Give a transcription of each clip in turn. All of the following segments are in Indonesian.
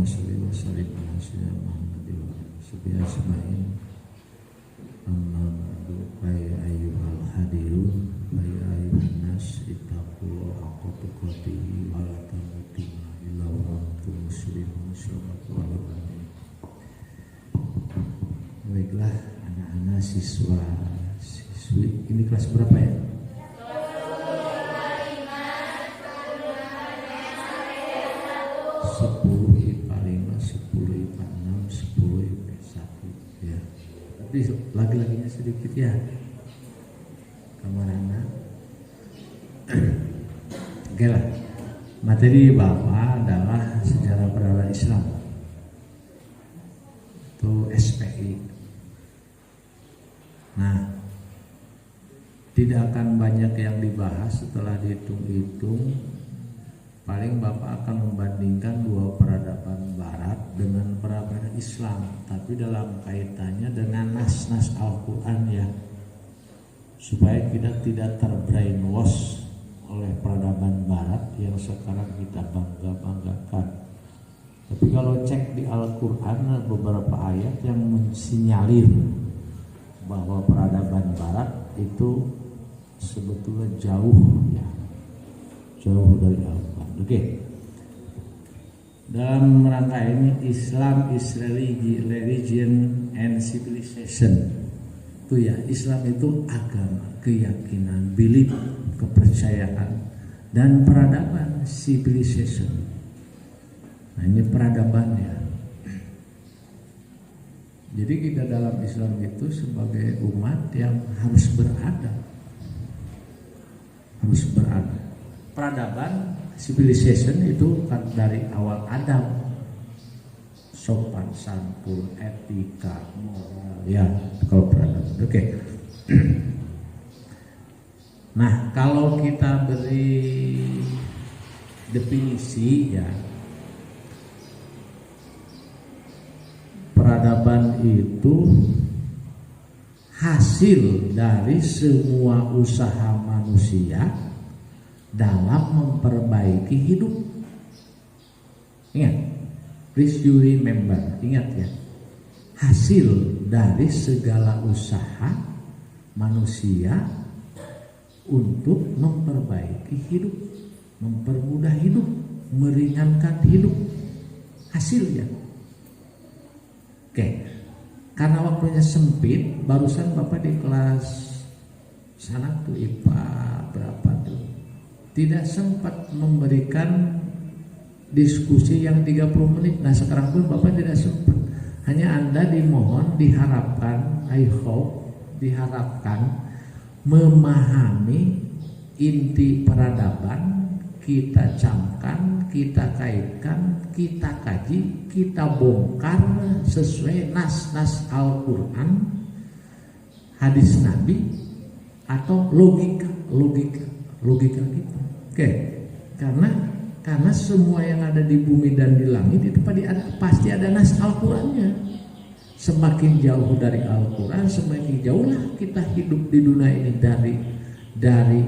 Allahumma sholli wa sallim ala sayyidina Muhammad wa ala asma'in. Amma ba'du, ya ayyuhal hadirun wa ya ayyuhan nas ittaqullaha haqqa tuqatih wa la tamutunna illa wa antum muslimun. Sallallahu alaihi wasallam. Baiklah anak-anak siswa-siswi, ini kelas berapa ya? 10 IPA 5, 10 IPA 6, 10 IPA 1 ya. Tapi lagi-laginya sedikit ya. Kamar anak. Oke lah. Materi Bapak adalah sejarah peradaban Islam. Itu SPI. Nah, tidak akan banyak yang dibahas setelah dihitung-hitung. Paling Bapak akan membandingkan dua peradaban Barat dengan peradaban Islam, tapi dalam kaitannya dengan nas-nas Al-Quran ya, supaya kita tidak terbrainwash oleh peradaban Barat yang sekarang kita bangga-banggakan. Tapi kalau cek di Al-Quran ada beberapa ayat yang mensinyalir bahwa peradaban Barat itu sebetulnya jauh dari Al-Quran. Oke. Dalam rangka ini Islam is religion and civilization. Itu ya, Islam itu agama, keyakinan, belief, kepercayaan, dan peradaban, civilization. Nah, ini peradaban ya. Jadi kita dalam Islam itu sebagai umat yang harus beradab. Peradaban, civilization itu kan dari awal Adam, sopan santun, etika, moral ya, kalau peradaban. Oke. Nah, kalau kita beri definisi ya, peradaban itu hasil dari semua usaha manusia dalam memperbaiki hidup. Ingat, please you remember, ingat ya, hasil dari segala usaha manusia untuk memperbaiki hidup, mempermudah hidup, meringankan hidup, hasilnya. Oke, karena waktunya sempit, barusan Bapak di kelas sana tuh IPA berapa tuh, tidak sempat memberikan diskusi yang 30 menit. Nah, sekarang pun Bapak tidak sempat. Hanya Anda dimohon, diharapkan, I hope, diharapkan memahami inti peradaban, kita camkan, kita kaitkan, kita kaji, kita bongkar sesuai nas-nas Al-Quran, hadis Nabi, atau logika kita. Oke, karena semua yang ada di bumi dan di langit itu pasti ada nas Al-Qurannya. Semakin jauh dari Al-Quran, semakin jauhlah kita hidup di dunia ini dari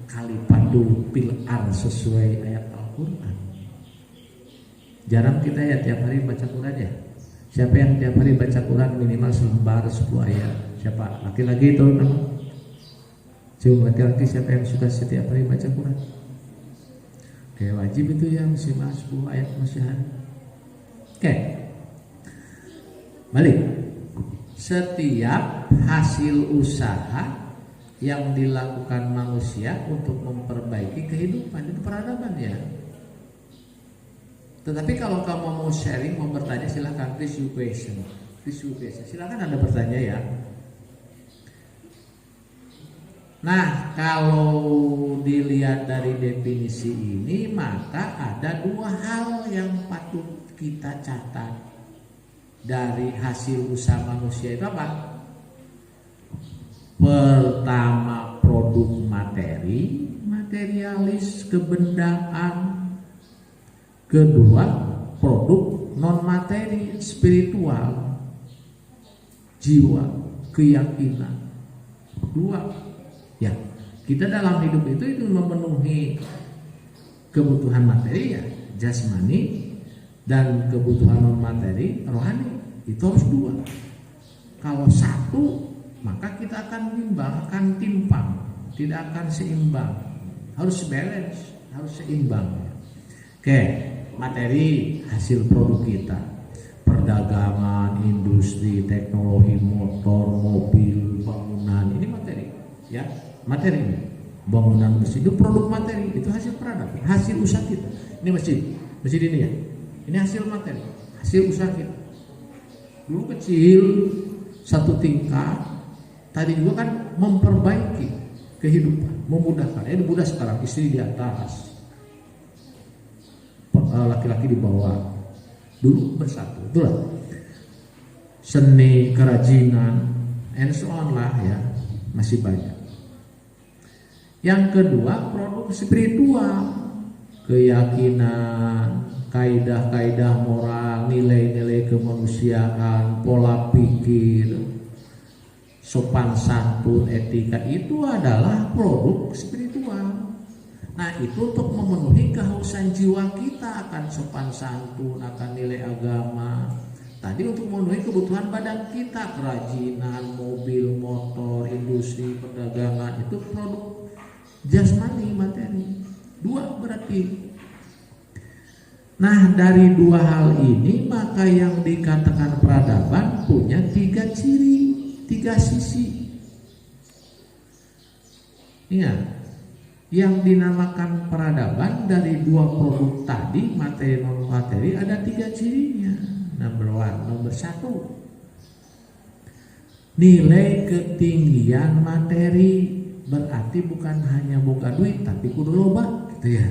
kalipatul pil'ar sesuai ayat Al-Quran. Jarang kita ya tiap hari baca Quran ya. Siapa yang tiap hari baca Quran minimal selembar 10 ayat? Siapa? Laki-laki itu nama? Cuma laki-laki siapa yang suka setiap hari baca Quran? Kayak wajib itu ya, minimal 10 ayat masih hari. Oke. Balik. Setiap hasil usaha yang dilakukan manusia untuk memperbaiki kehidupan itu peradaban ya. Tetapi kalau kamu mau sharing, mau bertanya, silakan, please you question. Silakan Anda bertanya ya. Nah, kalau dilihat dari definisi ini, maka ada dua hal yang patut kita catat dari hasil usaha manusia itu apa? Pertama, produk materi, materialis, kebendaan. Kedua, produk non materi, spiritual, jiwa, keyakinan. Dua, ya, kita dalam hidup itu memenuhi kebutuhan materi ya, jasmani, dan kebutuhan non materi rohani. Itu harus dua. Kalau satu, maka kita akan bimbang, akan timpang, tidak akan seimbang. Harus balance, harus seimbang. Oke, materi hasil produk kita, perdagangan, industri, teknologi, motor, mobil, bangunan, ini materi, ya, materi ini. Bangunan mesin itu produk materi, itu hasil peradaban, hasil usaha kita. Ini mesin ini ya, ini hasil materi, hasil usaha kita. Dulu kecil, satu tingkat, tadi juga kan memperbaiki kehidupan, memudahkan. Ini mudah sekarang, istri di atas, laki-laki di bawah. Dulu bersatu, itulah seni, kerajinan, and so on lah ya, masih banyak. Yang kedua, produk spiritual, keyakinan, kaidah-kaidah moral, nilai-nilai kemanusiaan, pola pikir, sopan santun, etika, itu adalah produk spiritual. Nah, itu untuk memenuhi kehausan jiwa kita akan sopan santun, akan nilai agama. Tadi untuk memenuhi kebutuhan badan kita, kerajinan, mobil, motor, industri, perdagangan, itu produk jasmani, materi. Dua berarti. Nah, dari dua hal ini maka yang dikatakan peradaban punya tiga ciri, tiga sisi. Ingat, yang dinamakan peradaban dari dua produk tadi, materi non materi, ada tiga cirinya. Nomor satu, nilai ketinggian materi. Berarti bukan hanya boga duit tapi kudu loba gitu ya.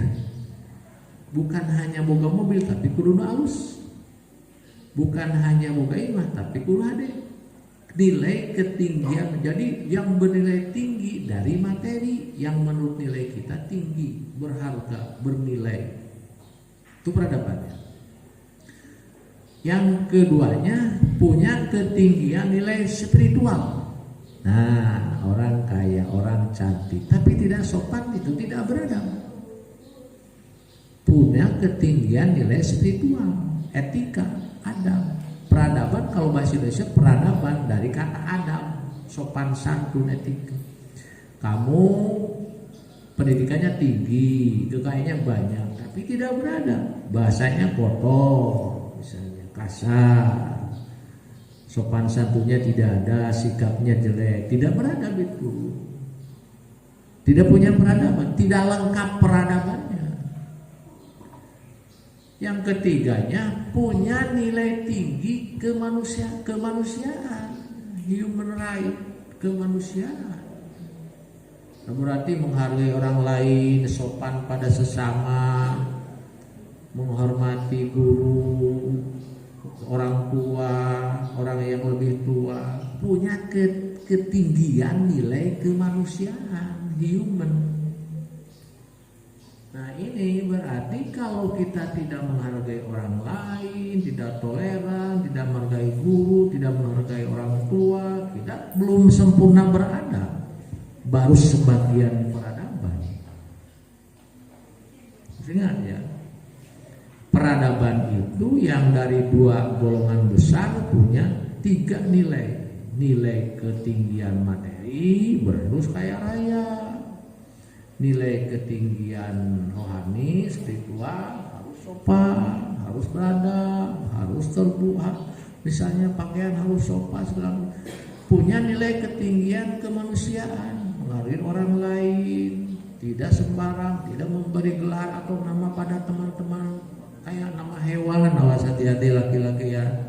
Bukan hanya boga mobil tapi kudu halus. Bukan hanya boga imah tapi kudu hade. Nilai ketinggian, jadi yang bernilai tinggi dari materi yang menurut nilai kita tinggi, berharga, bernilai. Itu peradabannya. Yang keduanya punya ketinggian nilai spiritual. Nah, orang kaya, orang cantik, tapi tidak sopan, itu tidak beradab. Punya ketinggian nilai spiritual, etika, adab. Peradaban kalau bahasa Indonesia peradaban dari kata adab, sopan santun, etika. Kamu pendidikannya tinggi, kekayaannya banyak, tapi tidak beradab. Bahasanya kotor, misalnya kasar. Sopan santunnya tidak ada, sikapnya jelek, tidak beradab itu. Tidak punya peradaban, tidak lengkap peradabannya. Yang ketiganya punya nilai tinggi kemanusiaan, human right, kemanusiaan. Berarti menghargai orang lain, sopan pada sesama, menghormati guru, orang tua, orang yang lebih tua, punya ketinggian nilai kemanusiaan, human. Nah, ini berarti kalau kita tidak menghargai orang lain, tidak toleran, tidak menghargai guru, tidak menghargai orang tua, kita belum sempurna beradab, baru sebagian peradaban. Ingat ya, peradaban itu yang dari dua golongan besar punya tiga nilai. Nilai ketinggian materi, berharus kaya raya. Nilai ketinggian rohani, spiritual, harus sopan, harus beradab, harus terbuka. Misalnya pakaian harus sopan, segala. Punya nilai ketinggian kemanusiaan, menghargai orang lain, tidak sembarang, tidak memberi gelar atau nama pada teman-teman kayak nama hewan. Awas hati-hati laki-laki ya.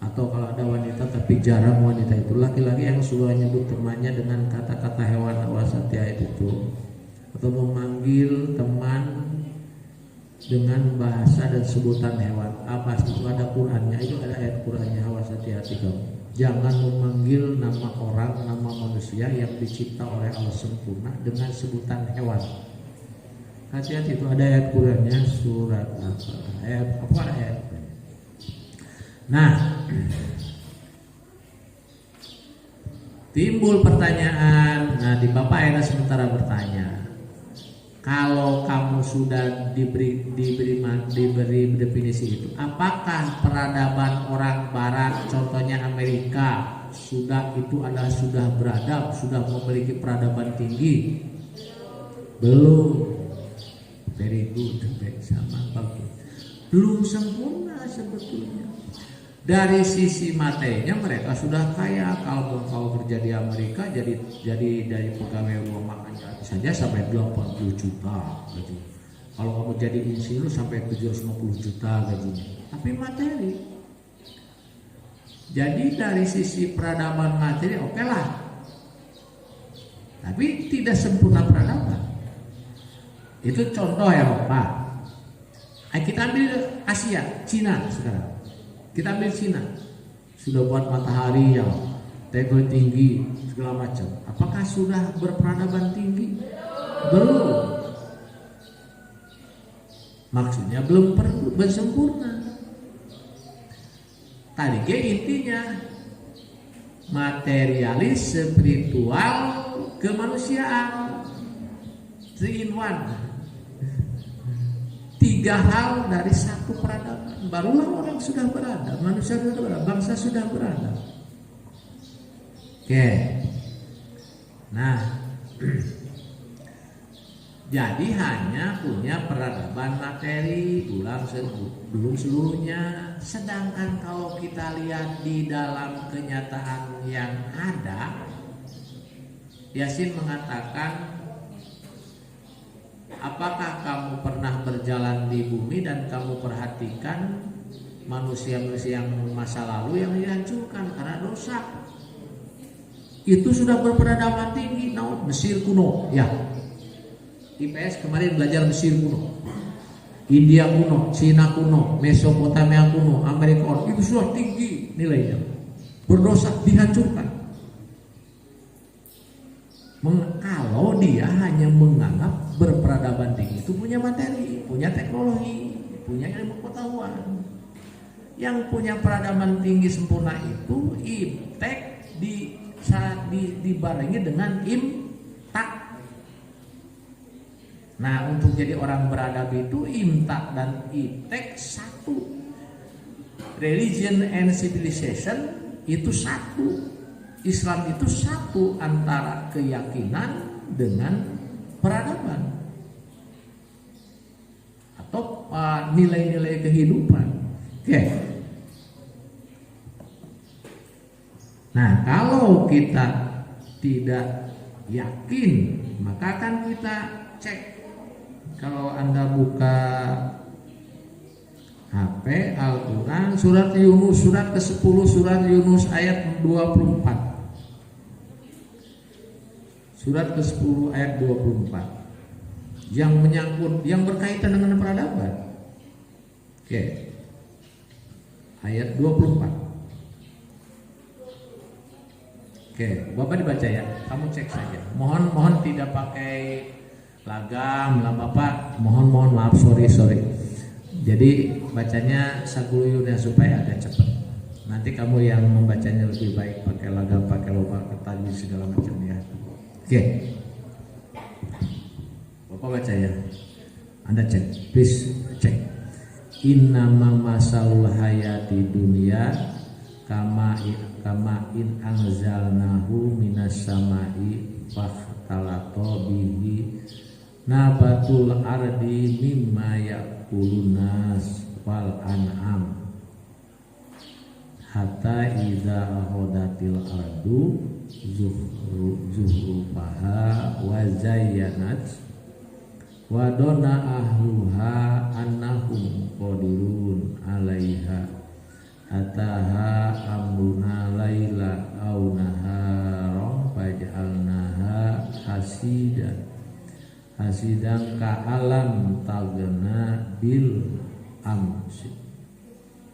Atau kalau ada wanita, tapi jarang wanita itu, laki-laki yang suka nyebut temannya dengan kata-kata hewan, awas hati-hati itu. Atau memanggil teman dengan bahasa dan sebutan hewan. Apa itu? Ada Qurannya, itu ada ayat Qurannya, awas hati-hati kamu. Jangan memanggil nama orang, nama manusia yang dicipta oleh Allah sempurna dengan sebutan hewan. Hati-hati, itu ada ayat Qurannya, surat apa? Ayat. Nah, timbul pertanyaan. Nah, di Bapak Era sementara bertanya, Kalau kamu sudah diberi definisi itu, apakah peradaban orang barat, contohnya Amerika, sudah beradab, sudah memiliki peradaban tinggi? Belum. Very good, sama bagus. Belum sempurna sebetulnya. Dari sisi materinya mereka sudah kaya. Kalau kerja di Amerika jadi dari pegawai rumah makan saja sampai 80 juta gaji. Kalau kamu jadi insinyur sampai 750 juta gajinya. Tapi materi. Jadi dari sisi peradaban materi oke lah. Tapi tidak sempurna peradaban. Itu contoh Eropa. Kita ambil Asia, Cina sekarang. Kita ambil Cina, sudah buat matahari yang teknologi tinggi segala macam. Apakah sudah berperadaban tinggi? Belum. Maksudnya belum sempurna. Tadi intinya materialis, spiritual, kemanusiaan, 3 in 1. 3 hal dari satu peradaban. Barulah orang sudah beradab, manusia sudah beradab, bangsa sudah beradab. Oke. Nah, jadi hanya punya peradaban materi, belum seluruhnya. Sedangkan kalau kita lihat di dalam kenyataan yang ada, Yasin mengatakan, apakah kamu pernah berjalan di bumi dan kamu perhatikan manusia-manusia yang masa lalu yang dihancurkan karena dosa? Itu sudah berperadaban tinggi. Mesir kuno, ya. IPS kemarin belajar Mesir kuno, India kuno, Cina kuno, Mesopotamia kuno, Amerika kuno. Itu sudah tinggi nilainya. Berdosa, dihancurkan. Kalau dia hanya menganggap berperadaban tinggi itu punya materi, punya teknologi, punya ilmu pengetahuan. Yang punya peradaban tinggi sempurna itu iptek dibarengi dengan imtak. Nah, untuk jadi orang beradab itu imtak dan iptek satu. Religion and civilization itu satu. Islam itu satu antara keyakinan dengan peradaban atau nilai-nilai kehidupan. Oke. Nah, kalau kita tidak yakin, maka akan kita cek. Kalau Anda buka HP Al-Quran surat Yunus, surat ke-10, surat Yunus ayat 24. Surat ke-10 ayat 24 yang menyangkut, yang berkaitan dengan peradaban. Oke. Ayat 24. Oke, Bapak dibaca ya. Kamu cek saja. Mohon tidak pakai lagam lah Bapak. Mohon maaf, sorry. Jadi bacanya saguyun ya supaya agak cepat. Nanti kamu yang membacanya lebih baik pakai lagam, pakai lomba tadi segala macam ya. Oke. Bapak baca ya. Anda cek, please cek. Innama masalul hayati dunia kama in anzalnahu minas samai fahtalato bihi nabatul ardi mimma yakulunas wal an'am hatta idza ahodatil ardu zuhrufaha wa zayyanat wa dona ahluha annahum qadirun 'alaiha ataha amruna laila aw nahara faj'alnaha hasidan ka'alam tagna bil amsi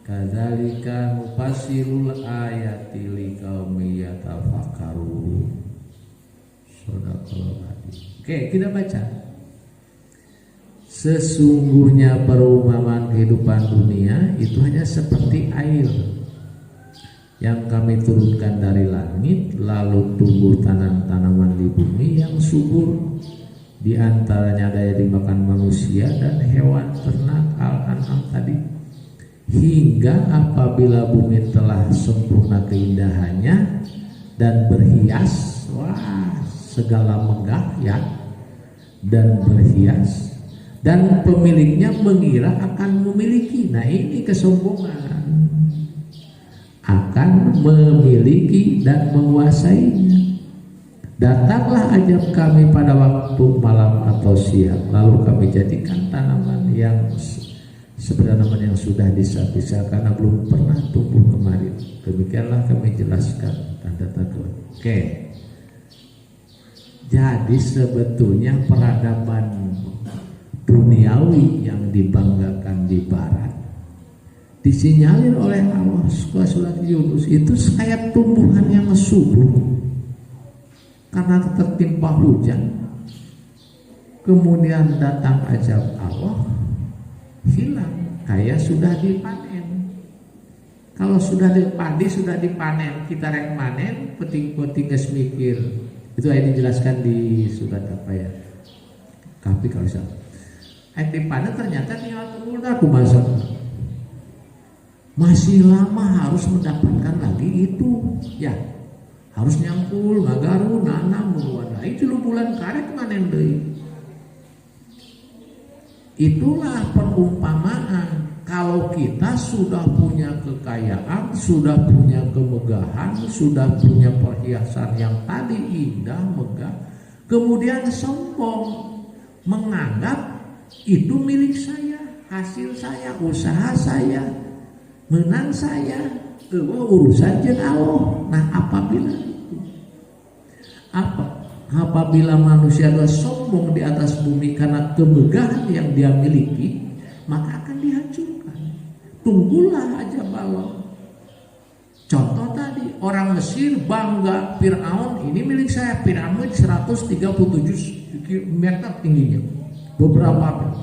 kadzalika nufassirul ayati liqaumi yatafakkarun. Shadaqallahu adzim. Oke, kita baca. Sesungguhnya perumpamaan kehidupan dunia itu hanya seperti air yang kami turunkan dari langit, lalu tumbuh tanaman di bumi yang subur, Di antaranya daya dimakan manusia dan hewan ternak al-an'am tadi. Hingga apabila bumi telah sempurna keindahannya dan berhias, wah, segala megah ya, dan berhias, dan pemiliknya mengira akan memiliki. Nah, ini kesombongan, akan memiliki dan menguasainya. Datanglah ajab kami pada waktu malam atau siang, lalu kami jadikan tanaman yang sebenarnya tanaman yang sudah disisa karena belum pernah tumbuh kemarin. Demikianlah kami jelaskan tanda-tanda. Oke. Jadi sebetulnya peradaban duniawi yang dibanggakan di barat disinyalir oleh Allah surat Yunus itu kayak tumbuhan yang subur karena tertimpa hujan, kemudian datang ajab Allah, hilang kayak sudah dipanen. Kalau sudah padi sudah dipanen, kita rek manen, peting-peting geus mikir. Itu ayat dijelaskan di surat apa ya? Kahfi kalau salah. Ayat dipanen ternyata tinggal tunggu aku masak. Masih lama harus mendapatkan lagi itu, ya. Harus nyangkul, ngagaru, nanam, mewarna. Itu lu bulan karet manen deui. Itulah perumpamaan. Kalau kita sudah punya kekayaan, sudah punya kemegahan, sudah punya perhiasan yang tadi indah, megah, kemudian sombong, menganggap itu milik saya, hasil saya, usaha saya, menang saya, urusan jeung Allah. Nah, apabila manusia adalah sombong di atas bumi karena kemegahan yang dia miliki, maka akan dihancurkan. Tunggulah aja Allah. Contoh tadi, orang Mesir bangga, Fir'aun ini milik saya. Piramid 137 meter tingginya, beberapa.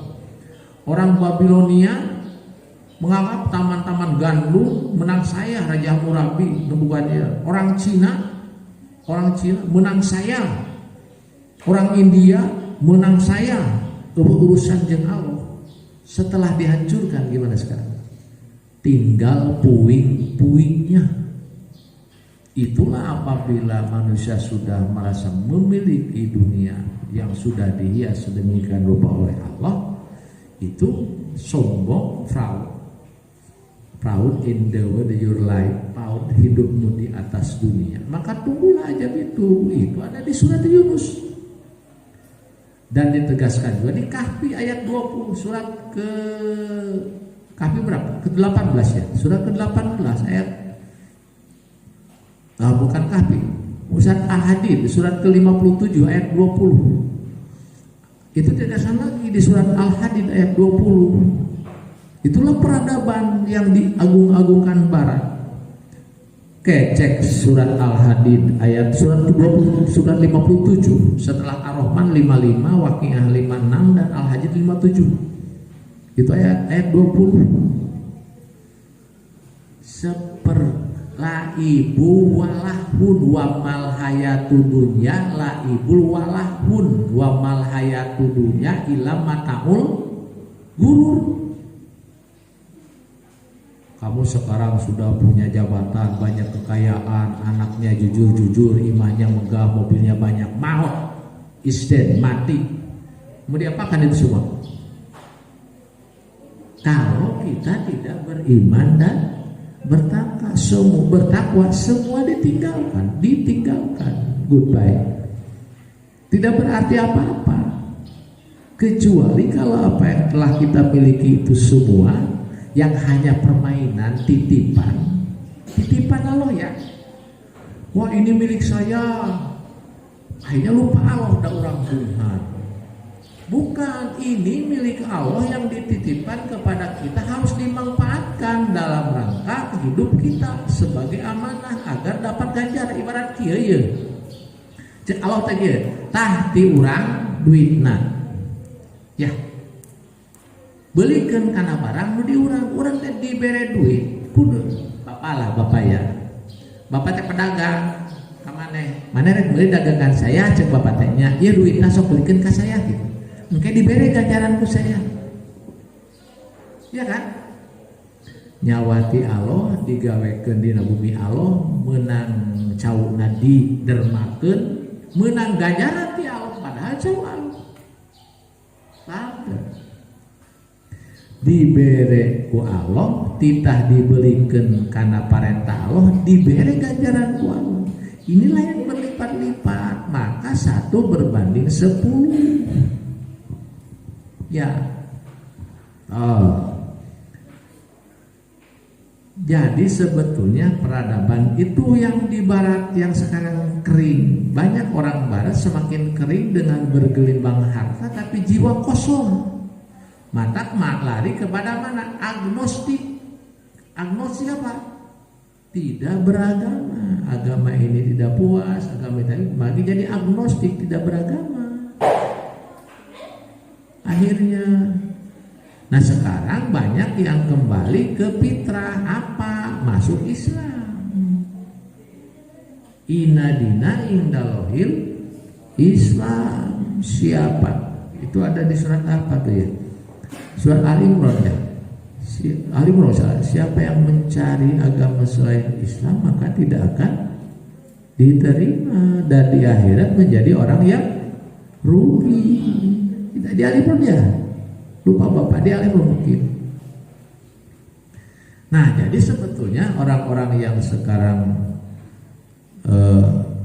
Orang Babilonia menganggap taman-taman gandum menang saya, Raja Hammurabi Nebukadnezar. Orang Cina menang saya. Orang India menang saya. Urusan jeung Allah. Setelah dihancurkan gimana sekarang? Tinggal puing-puingnya. Itulah apabila manusia sudah merasa memiliki dunia yang sudah dihias sedemikian rupa oleh Allah, itu sombong, proud in the world your life, proud hidupmu di atas dunia. Maka tunggulah aja itu ada di surat Yunus. Dan ditegaskan juga di Kahfi ayat 20, surat ke Kahfi berapa? Ke-18 ya. Surat ke-18 ayat bukan Kahfi. Surat Al-Hadid surat ke-57 ayat 20. Itu tegasan lagi di surat Al-Hadid ayat 20. Itulah peradaban yang diagung-agungkan barat. Oke, cek surat Al-Hadid ayat surat 57 setelah Ar-Rahman 55, Waqiah 56 dan Al-Hadid 57. Itu ayat 20. Laibu walahun wa mal hayatud dunya, laibul walahun wa mal hayatud dunya illa mataul gurur. Kamu sekarang sudah punya jabatan, banyak kekayaan, anaknya jujur-jujur, imannya megah, mobilnya banyak, maut, isden, mati. Mau diapakan itu semua? Kalau kita tidak beriman dan bertakwa, semua ditinggalkan, goodbye. Tidak berarti apa-apa, kecuali kalau apa yang telah kita miliki itu semua yang hanya permainan, titipan Allah ya. Wah, ini milik saya, akhirnya lupa Allah, udah orang Tuhan. Bukan, ini milik Allah yang dititipkan kepada kita, harus dimanfaatkan dalam rangka hidup kita sebagai amanah agar dapat ganjar. Ibarat kieu ya, Allah tadi tah ti urang duitna ya, belikan karena barang nu diurang teh dibere duit kudu bapak ya, bapak teh pedagang, kemana mana rek beli dagangan saya cek bapak tanya ya duitnya sok belikan ke saya gitu mungkin diberi ganjaranku saya ya kan nyawati Allah digawekeun dina bumi Allah menang cauna didermakeun menang ganjaran ti Allah padahal cau Allah dibere ku Allah titah dibelikeun kana parentah Allah dibere ganjaran ku Allah inilah yang berlipat-lipat maka 1 berbanding 10 ya jadi sebetulnya peradaban itu yang di barat yang sekarang kering banyak orang barat semakin kering dengan bergelimbang harta tapi jiwa kosong mata lari kepada mana? Agnostik apa? Tidak beragama agama ini tidak puas agama ini lagi jadi agnostik tidak beragama akhirnya nah sekarang banyak yang kembali ke fitrah apa? Masuk Islam inadina indalohil Islam siapa? Itu ada di surat apa tuh ya? Surat Al-Imran ya. Al-Imran siapa yang mencari agama selain Islam maka tidak akan diterima dan di akhirat menjadi orang yang rugi. Tidak di Al-Imran ya. Lupa bapak di Al-Imran mungkin. Nah jadi sebetulnya orang-orang yang sekarang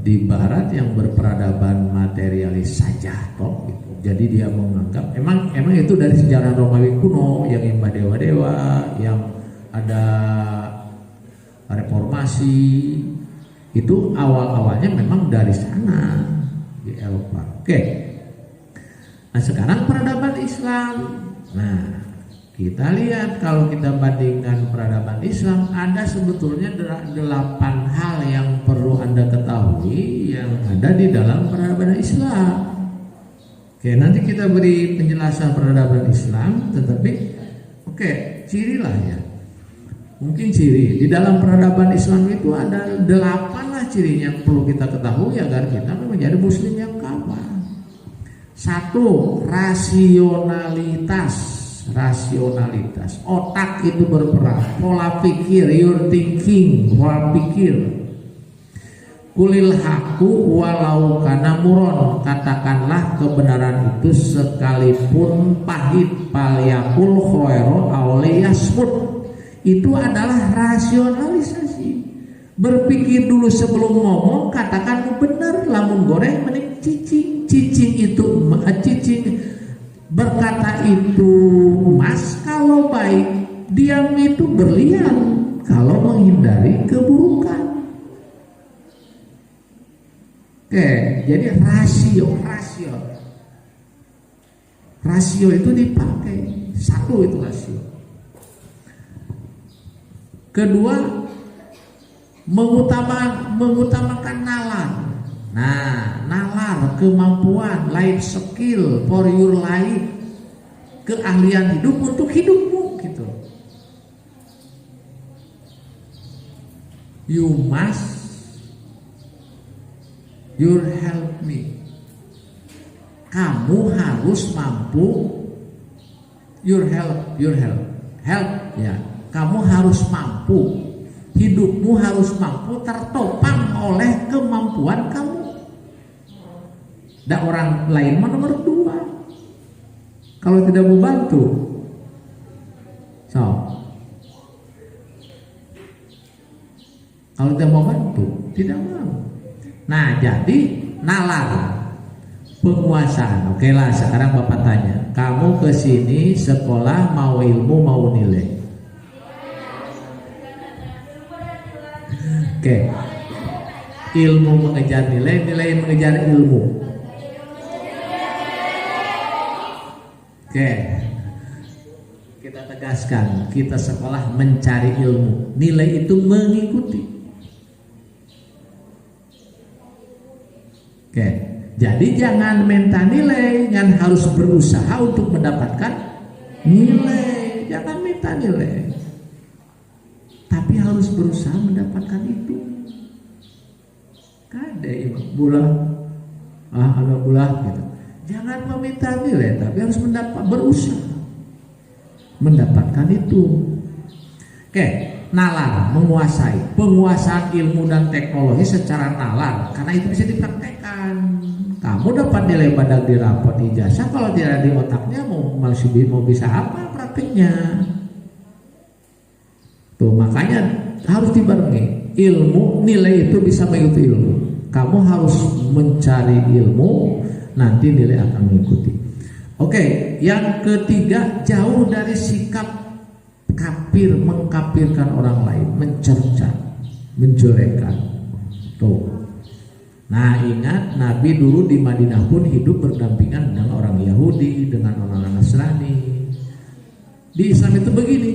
di barat yang berperadaban materialis saja toh gitu. Jadi dia menganggap emang itu dari sejarah Romawi kuno yang nyembah dewa-dewa, yang ada reformasi itu awal-awalnya memang dari sana di Eropa. Oke. Nah sekarang peradaban Islam. Nah kita lihat kalau kita bandingkan peradaban Islam ada sebetulnya 8 hal yang perlu Anda ketahui yang ada di dalam peradaban Islam. Oke, nanti kita beri penjelasan peradaban Islam, tetapi cirilah ya. Mungkin ciri di dalam peradaban Islam itu ada 8 lah cirinya yang perlu kita ketahui agar kita menjadi muslim yang kamal. 1. Rasionalitas. Otak itu berperan, pola pikir, your thinking, pola pikir. Kulil haku walau kana muron, katakanlah kebenaran itu sekalipun pahit, palyakul khairu aw liyasmut. Itu adalah rasionalisasi. Berpikir dulu sebelum ngomong, katakan benar, lamun goreng mending cicing. Cicing berkata itu emas kalau baik, diam itu berlian kalau menghindari keburukan. Jadi rasio itu dipakai. 1 itu rasio. Kedua, mengutamakan nalar. Nah, nalar, kemampuan, life skill for your life, keahlian hidup untuk hidupmu gitu. You help me. Kamu harus mampu. Help ya. Kamu harus mampu. Hidupmu harus mampu tertopang oleh kemampuan kamu. Dan orang lain nomor 2. Kalau tidak mau bantu, kalau tidak mau bantu, tidak mau. Nah jadi nalar penguasaan. Oke lah sekarang bapak tanya, kamu kesini sekolah mau ilmu mau nilai? Oke. Ilmu mengejar nilai, nilai mengejar ilmu. Oke. Kita tegaskan, kita sekolah mencari ilmu, nilai itu mengikuti. Oke, jadi jangan minta nilai, jangan harus berusaha untuk mendapatkan nilai. Jangan minta nilai, tapi harus berusaha mendapatkan itu. Kade bulah, ada bulah gitu. Jangan meminta nilai, tapi harus berusaha mendapatkan itu. Oke, nalar, menguasai, penguasaan ilmu dan teknologi secara nalar, karena itu bisa dipraktekkan. Kamu dapat nilai pada di rapot ijazah, kalau tidak di otaknya mau bisa apa prakteknya? Tuh makanya harus dibarengi ilmu, nilai itu bisa mengikuti ilmu. Kamu harus mencari ilmu, nanti nilai akan mengikuti. Oke, yang ketiga, jauh dari sikap kafir, mengkafirkan orang lain, mencerca, menjelekkan. Tuh. Nah ingat, Nabi dulu di Madinah pun hidup berdampingan dengan orang Yahudi, dengan orang Nasrani. Di Islam itu begini,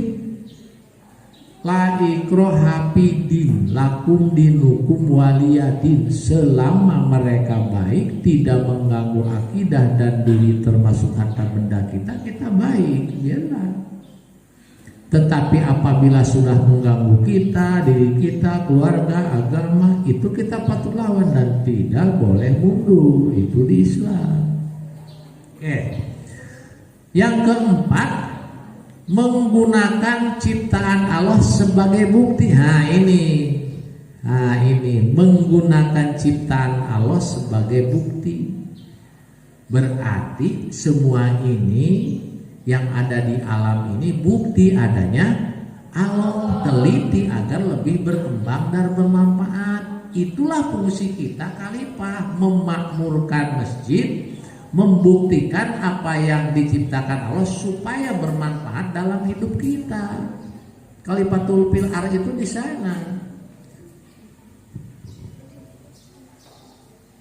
la ikraha fid-din, lakum dinukum waliyadin. Selama mereka baik, tidak mengganggu akidah dan diri termasuk harta benda kita baik, biarlah. Tetapi apabila sudah mengganggu kita, diri kita, keluarga, agama, itu kita patut lawan dan tidak boleh mundur. Itu di Islam. Oke. Yang keempat, menggunakan ciptaan Allah sebagai bukti. ini menggunakan ciptaan Allah sebagai bukti. Berarti semua ini yang ada di alam ini bukti adanya Allah, teliti agar lebih berkembang dan bermanfaat. Itulah fungsi kita khalifah, memakmurkan masjid, membuktikan apa yang diciptakan Allah supaya bermanfaat dalam hidup kita. Khalifatul fil ardh itu di sana.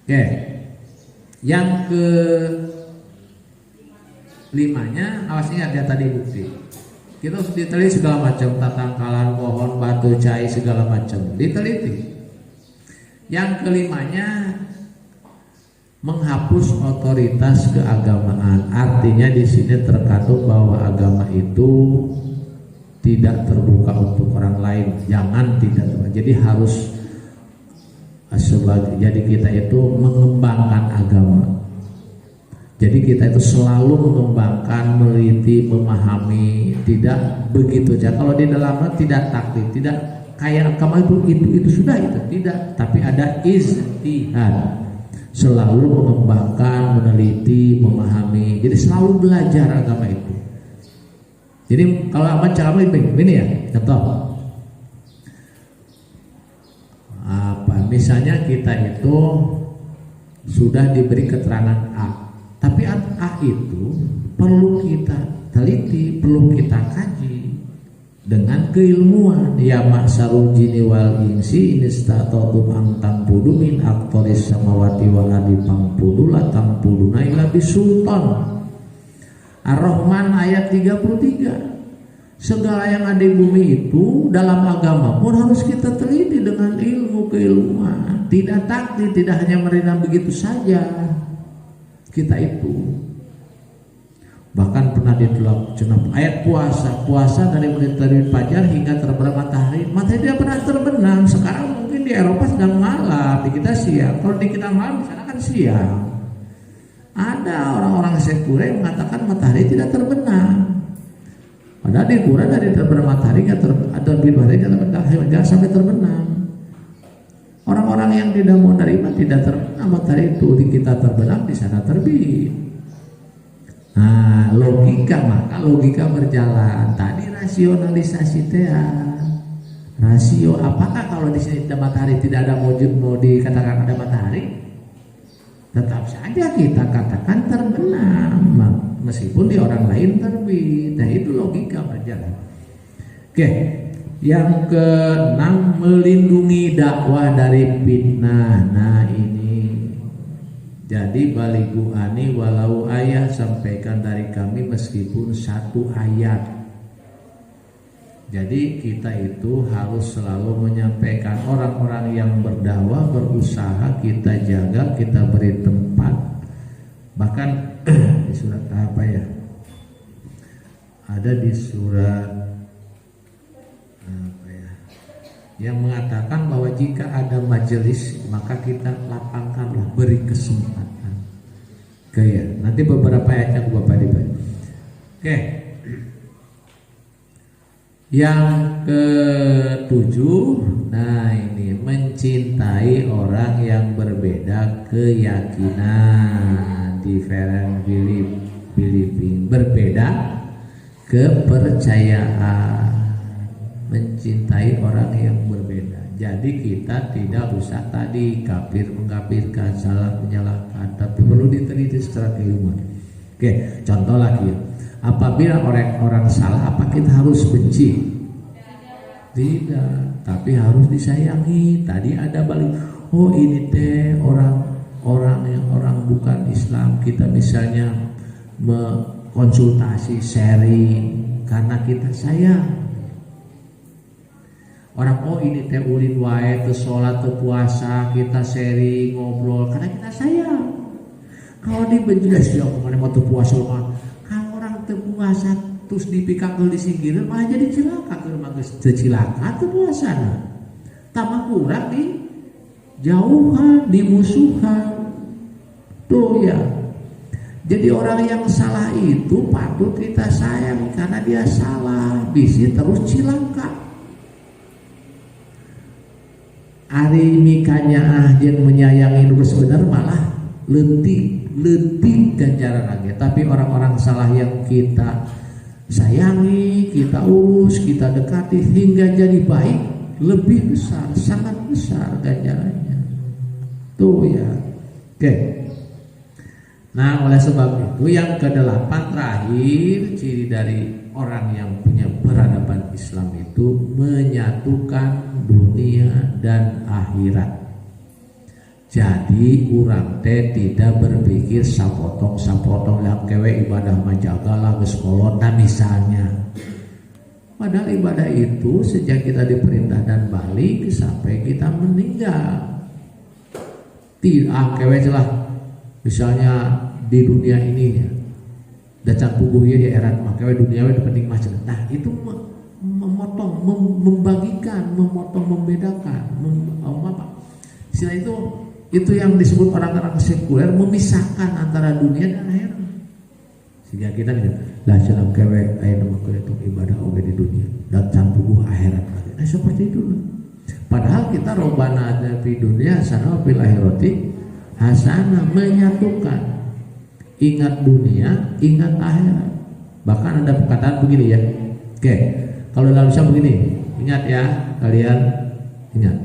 Oke. Yang ke limanya, awasnya ada tadi bukti. Kita harus diteliti segala macam, tatangkalan, pohon, batu, cai, segala macam diteliti. Yang kelimanya, menghapus otoritas keagamaan. Artinya di sini terkandung bahwa agama itu tidak terbuka untuk orang lain. Jangan tidak terbuka. Jadi harus jadi kita itu mengembangkan agama. Jadi kita itu selalu mengembangkan, meliti, memahami, tidak begitu saja. Kalau di dalamnya tidak taklid, tidak kayak agama itu sudah itu tidak, tapi ada ijtihad. Selalu mengembangkan, meneliti, memahami. Jadi selalu belajar agama itu. Jadi kalau aman cara ini ya, contoh. Misalnya kita itu sudah diberi keterangan A, tapi A itu perlu kita teliti, perlu kita kaji dengan keilmuan. Ya maksarul jinni wal insi inistatatum ang tampudu min aktoris samawati wal ardi pangpudu la tampuduna illa bisultan. Ar-Rahman ayat 33. Segala yang ada di bumi itu dalam agama pun harus kita teliti dengan ilmu keilmuan. Tidak taklid, tidak hanya menerima begitu saja. Kita itu bahkan pernah ditelaah ayat puasa dari mulai terbit fajar hingga terbenam matahari tidak pernah terbenam. Sekarang mungkin di Eropa sedang malam, di kita siang. Kalau di kita malam, di sana kan siang. Ada orang-orang sekuler yang mengatakan matahari tidak terbenam. Padahal di Quran dari terbenam matahari atau terbit matahari jangan sampai terbenam. Orang-orang yang tidak mau menerima tidak terbenam matahari itu, di kita terbenam, di sana terbit. Nah, logika berjalan. Tadi rasionalisasi rasio. Apakah kalau di sini matahari tidak ada wujud mau dikatakan ada matahari? Tetap saja kita katakan terbenam, meskipun di orang lain terbit. Nah itu logika berjalan. Oke, yang keenam, melindungi dakwah dari fitnah. Nah ini, jadi balighu ani walau ayat, sampaikan dari kami meskipun satu ayat. Jadi kita itu harus selalu menyampaikan. Orang-orang yang berdakwah, berusaha kita jaga, kita beri tempat. Bahkan di surat apa ya? Ada di surat apa ya? yang mengatakan bahwa jika ada majelis maka kita lapangkanlah, beri kesempatan. Oke ya, nanti beberapa ayatnya aku Bapak dibaca. Oke. Yang ketujuh, nah ini mencintai orang yang berbeda keyakinan, different believing, berbeda kepercayaan, mencintai orang yang berbeda. Jadi kita tidak usah tadi kafir mengkafirkan, salah menyalahkan, tapi perlu diteliti secara keilmuan. Oke, contoh lagi. Apabila orang salah, apa kita harus benci? Tidak, tapi harus disayangi. Tadi ada balik, oh ini teh orang bukan Islam, kita misalnya konsultasi, sharing karena kita sayang. Orang oh ini teh ulin wae teu salat teu puasa, kita sharing ngobrol karena kita sayang. Kalau dibenjelas ya omongan mau teu puasa mah, kalau orang teu puasa terus dipikakeun disinggireun malah jadi cilaka, keur mah geus teu cilaka teu puasana. Tambah kurang di jauhan, dimusuhan. Tuh ya. Jadi orang yang salah itu patut kita sayang karena dia salah, bisi terus cilaka. Ari mikanya jeung menyayangi terus bener malah leutik ganjaran lagi. Tapi orang-orang salah yang kita sayangi, kita urus, kita dekati hingga jadi baik, lebih besar, sangat besar ganjarannya. Tuh ya. Oke. Nah, oleh sebab itu yang kedelapan terakhir ciri dari orang yang punya peradaban Islam itu menyatukan dunia dan akhirat. Jadi urang teh tidak berpikir sapotong yang kewe ibadah majagalah geus kolot misalnya. Padahal ibadah itu sejak kita diperintah dan balik sampai kita meninggal. Tidak kewe celah. Misalnya di dunia ini ya, dacan puguhnya di erat maka dunia itu penting macam. Nah itu memotong, membagikan, memotong, membedakan, istilah itu yang disebut orang-orang sekuler, memisahkan antara dunia dan akhirat. Sehingga kita nih, lah jalan kewe ayat itu ibadah oge di dunia, dacan puguh akhirat. Nah seperti itu. Padahal kita robana di dunia sana fil akhirati hasanah, menyatukan, ingat dunia, ingat akhirat. Bahkan ada perkataan begini ya. Oke, kalau dalam Islam begini, ingat ya kalian, ingat.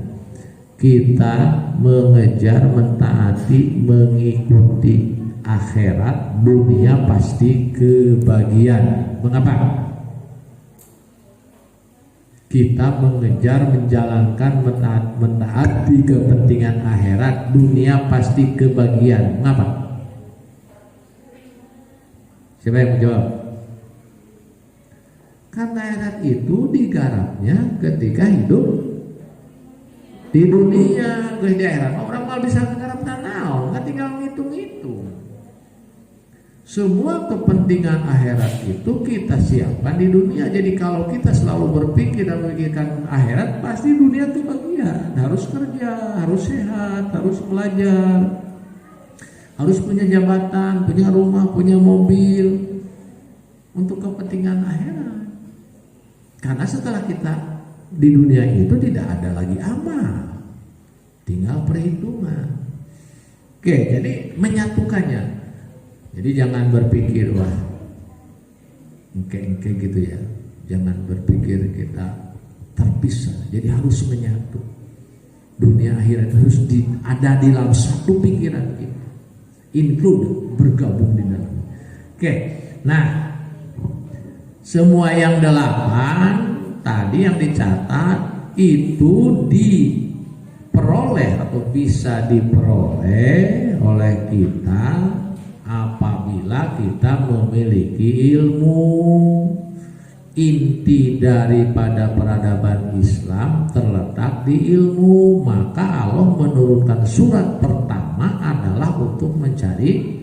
Kita mengejar, mentaati, mengikuti akhirat, dunia pasti kebagian. Mengapa? Kita mengejar, menjalankan, mentaati kepentingan akhirat, dunia pasti kebagian. Mengapa? Siapa yang menjawab? Karena akhirat itu digarapnya ketika hidup di dunia. Di akhirat orang mal bisa menggarap naon, nggak tinggal ngitung-ngitung. Semua kepentingan akhirat itu kita siapkan di dunia. Jadi kalau kita selalu berpikir dan memikirkan akhirat, pasti dunia itu bagian. Harus kerja, harus sehat, harus belajar, harus punya jabatan, punya rumah, punya mobil untuk kepentingan akhirat. Karena setelah kita di dunia itu tidak ada lagi amal, tinggal perhitungan. Oke, jadi menyatukannya. Jadi jangan berpikir wah engke gitu ya. Jangan berpikir kita terpisah. Jadi harus menyatu. Dunia akhirat harus ada di dalam satu pikiran kita. Include, bergabung di dalam. Oke. Nah, semua yang 8 tadi yang dicatat itu diperoleh atau bisa diperoleh oleh kita apabila kita memiliki ilmu. Inti daripada peradaban Islam terletak di ilmu. Maka Allah menurunkan surat pertama adalah untuk mencari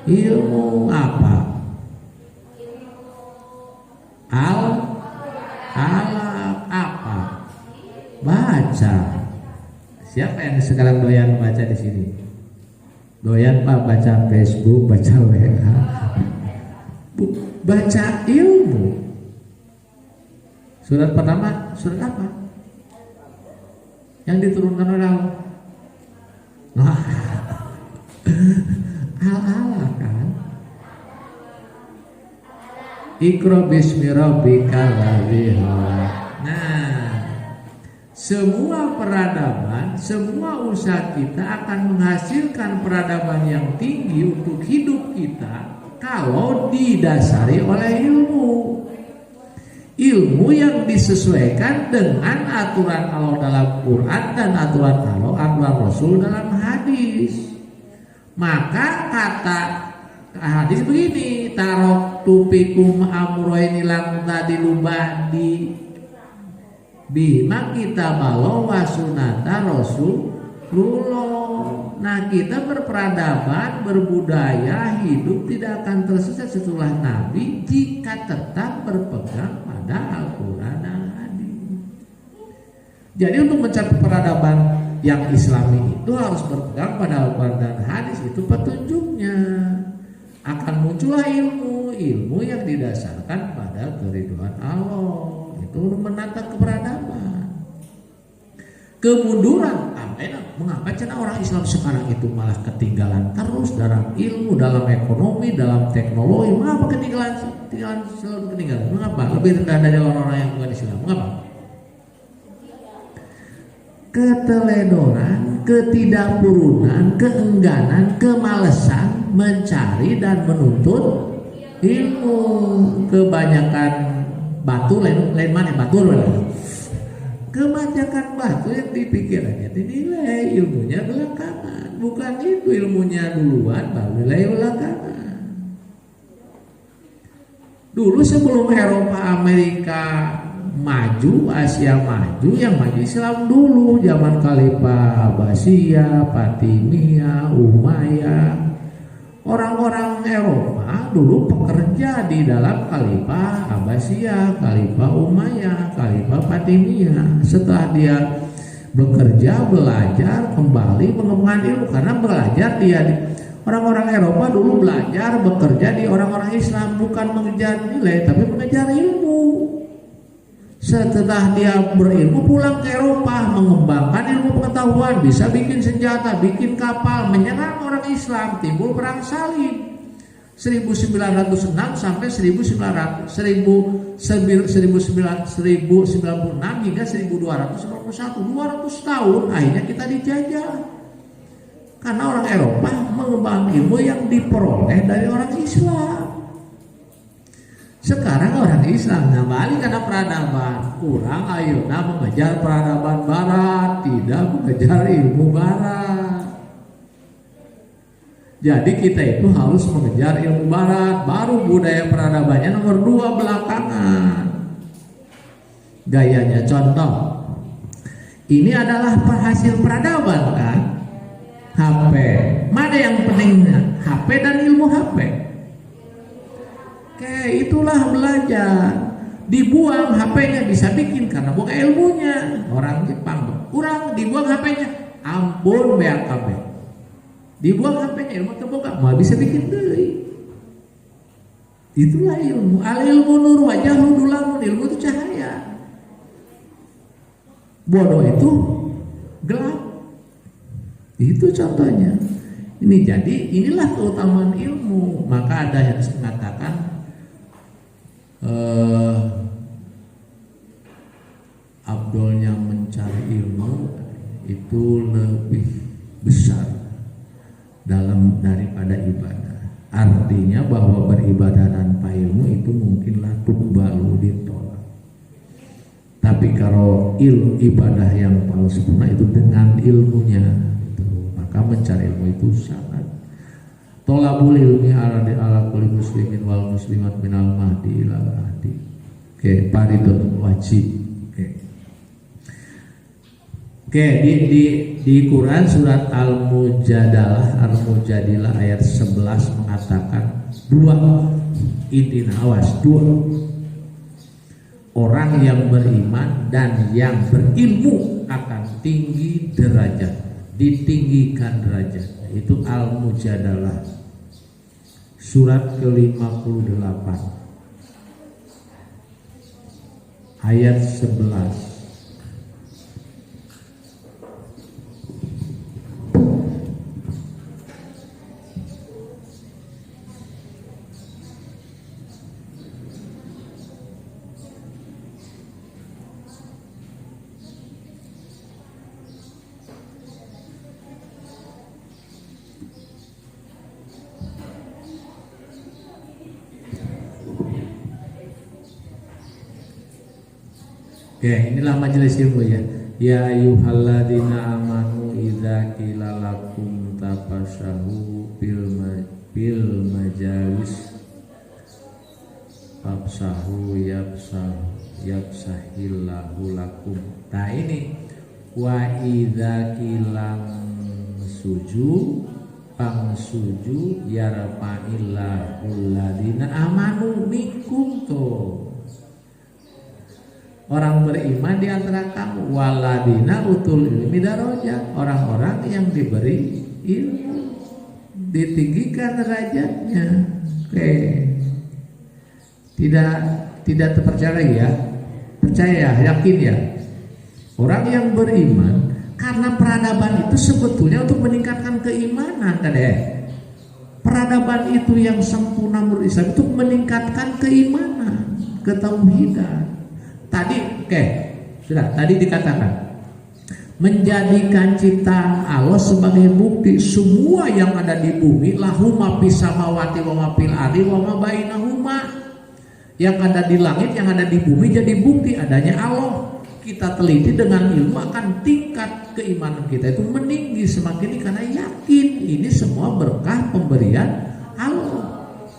ilmu. Apa? Alat apa? baca. Siapa yang sekarang doyan baca di sini? Doyan Pak baca Facebook, baca WA, baca ilmu. Surat pertama, surat apa? Yang diturunkan oleh Allah. Nah, Al-Alaq kan. Iqra bismi rabbikal ladzi khalaq. Nah, semua peradaban, semua usaha kita akan menghasilkan peradaban yang tinggi untuk hidup kita kalau didasari oleh ilmu. Ilmu yang disesuaikan dengan aturan Allah dalam Quran dan aturan Rasul dalam hadis. Maka kata hadis begini, tarok tupikum amroini lang tadi lubadi bima kita bawa wasunata Rasulullah. Nah, kita berperadaban, berbudaya, hidup tidak akan tersesat setelah Nabi jika tetap berpegang pada Al-Quran dan hadis. Jadi untuk mencapai peradaban yang Islami itu harus berpegang pada Al-Quran dan hadis, itu petunjuknya. Akan muncullah ilmu yang didasarkan pada keridhaan Allah. Itu menata keberadaban. Kemunduran, mengapa cina orang Islam sekarang itu malah ketinggalan terus dalam ilmu, dalam ekonomi, dalam teknologi? Mengapa selalu ketinggalan? Mengapa lebih rendah dari orang-orang yang bukan Islam? Mengapa? Keteledoran, ketidakpurunan, keengganan, kemalesan mencari dan menuntut ilmu. Kebanyakan batu lain mana batu mana? Kebanyakan batu yang dipikirannya dinilai, ilmunya belakangan. Bukan itu, ilmunya duluan baru nilai belakangan. Dulu sebelum Eropa, Amerika maju, Asia maju, yang maju Islam dulu. Zaman Khalifah Abbasiyah, Fatimiyah, Umayyah. Orang-orang Eropa dulu pekerja di dalam Khalifah Abbasiyah, Khalifah Umayyah, Khalifah Fatimiyah. Setelah dia bekerja, belajar, kembali mengembangkan ilmu. Karena belajar orang-orang Eropa dulu belajar, bekerja di orang-orang Islam, bukan mengejar nilai, tapi mengejar ilmu. Setelah dia berilmu, pulang ke Eropa, mengembangkan ilmu pengetahuan, bisa bikin senjata, bikin kapal, menyerang orang Islam, timbul perang salib 1906 sampai 1996 hingga 1291, 200 tahun akhirnya kita dijajah. Karena orang Eropa mengembangkan ilmu yang diperoleh dari orang Islam. Sekarang orang Islam kembali karena peradaban kurang, ayeuna mengejar peradaban barat, tidak mengejar ilmu barat. Jadi kita itu harus mengejar ilmu barat, baru budaya peradabannya nomor 2 belakangan. Gayanya contoh, ini adalah penghasil peradaban kan, HP. Mana yang pentingnya, HP dan ilmu HP? Oke, itulah belajar. Dibuang HP-nya bisa bikin karena bukan ilmunya. Orang Jepang kurang, dibuang HP-nya, ampun BAKB. Dibuang HP-nya, ilmu kebuka, mau bisa bikin deui. Itulah ilmu. Al ilmu nur wajah dulamun, ilmu itu cahaya. Bodoh itu gelap. Itu contohnya. Ini jadi inilah keutamaan ilmu. Maka ada yang mengatakan abdolnya mencari ilmu itu lebih besar daripada ibadah. Artinya bahwa beribadah tanpa ilmu itu mungkinlah tuqbalu, ditolak. Tapi kalau ibadah yang paling sempurna itu dengan ilmunya, maka mencari ilmu itu sangat. Tolabul ilmi ala kulli muslimin wal muslimat minal mahdi ilal ahdi. Oke, fardhu wajib. Oke, di Quran surat Al-Mujadilah ayat 11 mengatakan 2. Intina awas 2. orang yang beriman dan yang berilmu akan tinggi derajat, ditinggikan derajat. Itu Al-Mujadalah surat ke-58 ayat 11. Ya, inilah majelis ilmu ya. Ya ayyuhalladzina amanu idza qila lakum tafassahu bil majalis fafsahu yafsahillahu lakum. Nah ini wa idza qilang suju pangsuju yarfa'illahu alladzina amanu minkum tuh. Orang beriman di antara kamu, waladina utul ilmi darajat, orang-orang yang diberi ilmu ditinggikan derajatnya. Oke. Tidak terpercaya ya. Percaya, yakin ya. Orang yang beriman karena peradaban itu sebetulnya untuk meningkatkan keimanan kan ya. Peradaban itu yang sempurna menurut Islam itu meningkatkan keimanan, ketauhidan. Tadi dikatakan menjadikan ciptaan Allah sebagai bukti semua yang ada di bumi, lahu ma fis samawati wa ma fil ardi wa ma bainahuma. Yang ada di langit, yang ada di bumi jadi bukti adanya Allah. Kita teliti dengan ilmu akan tingkat keimanan kita itu meninggi semakin karena yakin ini semua berkah pemberian Allah.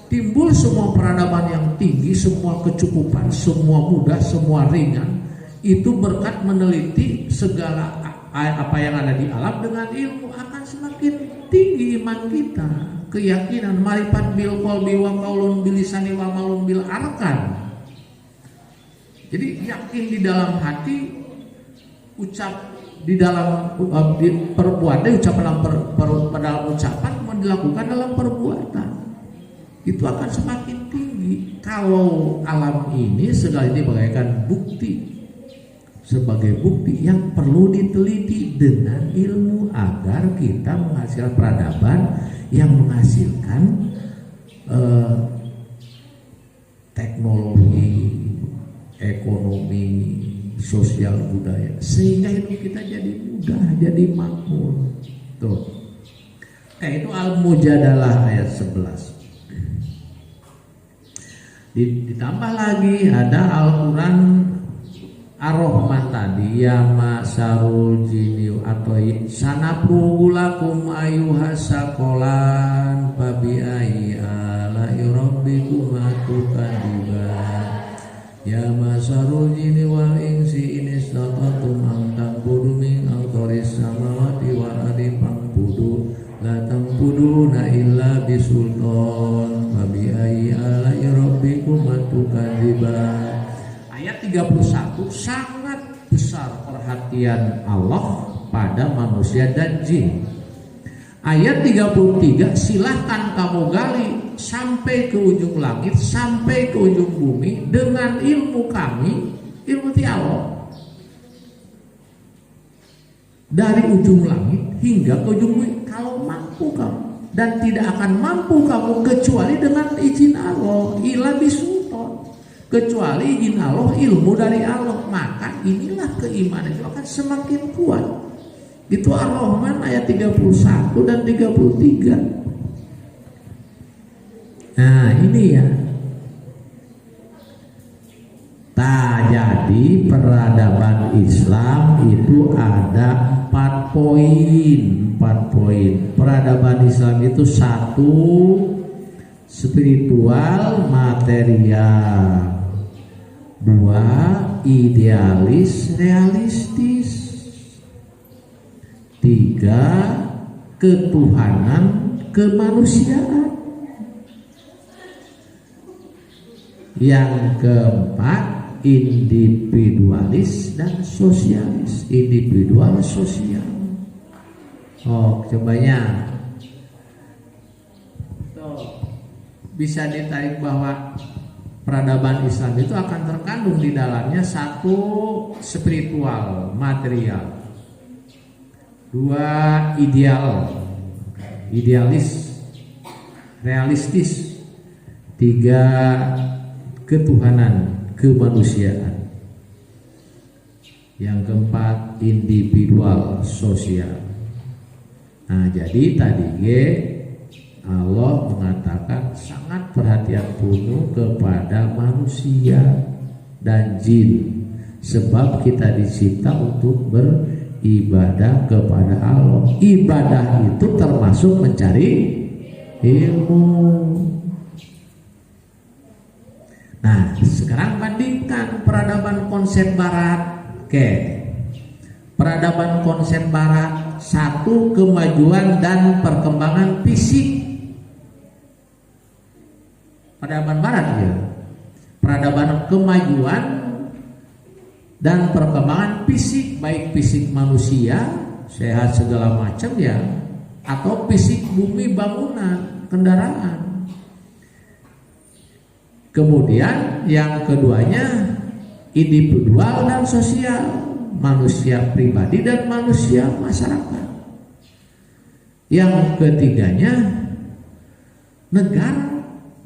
Timbul semua peradaban yang tinggi, semua kecukupan, semua mudah, semua ringan. Itu berkat meneliti segala apa yang ada di alam dengan ilmu akan semakin tinggi iman kita. Keyakinan marifat bil qalbi wa qaulun bil lisani wa malun bil arkan. Jadi yakin di dalam hati, ucap di dalam perbuatan, ucapan dalam ucapan, dilakukan dalam perbuatan. Itu akan semakin tinggi. Kalau alam ini segala ini bagaikan bukti, sebagai bukti yang perlu diteliti dengan ilmu agar kita menghasilkan peradaban yang menghasilkan teknologi, ekonomi, sosial, budaya, sehingga hidup kita jadi mudah, jadi makmur. Tuh. Itu Al-Mujadalah ayat 11. Ditambah lagi ada Al-Quran Ar-Rahman tadi, ya masarul jini atau sanapulakum ayuhasaqalan fabi ayyi ala'i rabbikum tukadiban. Ya masarul jini wal insi in istata'tum an tanfudu min aqtaris samawati wal ardi fanfudu la tanfuduna illa bisultan fabi ayyi ala'i rabbikum tukadziban. Ayat 31 sangat besar perhatian Allah pada manusia dan jin. Ayat 33 silahkan kamu gali sampai ke ujung langit, sampai ke ujung bumi dengan ilmu kami, ilmu Allah. Dari ujung langit hingga ke ujung bumi kalau mampu kamu, dan tidak akan mampu kamu kecuali dengan izin Allah, ila bisultan, kecuali izin Allah, ilmu dari Allah. Maka inilah keimanan itu akan semakin kuat. Itu Ar-Rahman ayat 31 dan 33. Nah ini ya. Jadi peradaban Islam itu ada 4 poin. Peradaban Islam itu 1, spiritual material, 2, idealis realistis, 3, ketuhanan kemanusiaan, yang keempat individualis dan sosialis. Individual sosial. Oh, cobanya bisa ditarik bahwa peradaban Islam itu akan terkandung di dalamnya satu spiritual, material, dua ideal, idealis, realistis, tiga ketuhanan, kemanusiaan, yang keempat individual, sosial. Nah, jadi tadi Allah mengatakan sangat perhatian penuh kepada manusia dan jin, sebab kita dicipta untuk beribadah kepada Allah. Ibadah itu termasuk mencari ilmu. Nah, sekarang bandingkan peradaban konsep barat. Peradaban konsep barat, satu, kemajuan dan perkembangan fisik. Peradaban barat ya, peradaban kemajuan dan perkembangan fisik, baik fisik manusia sehat segala macam ya, atau fisik bumi, bangunan, kendaraan. Kemudian yang keduanya individual dan sosial, manusia pribadi dan manusia masyarakat. Yang ketiganya negara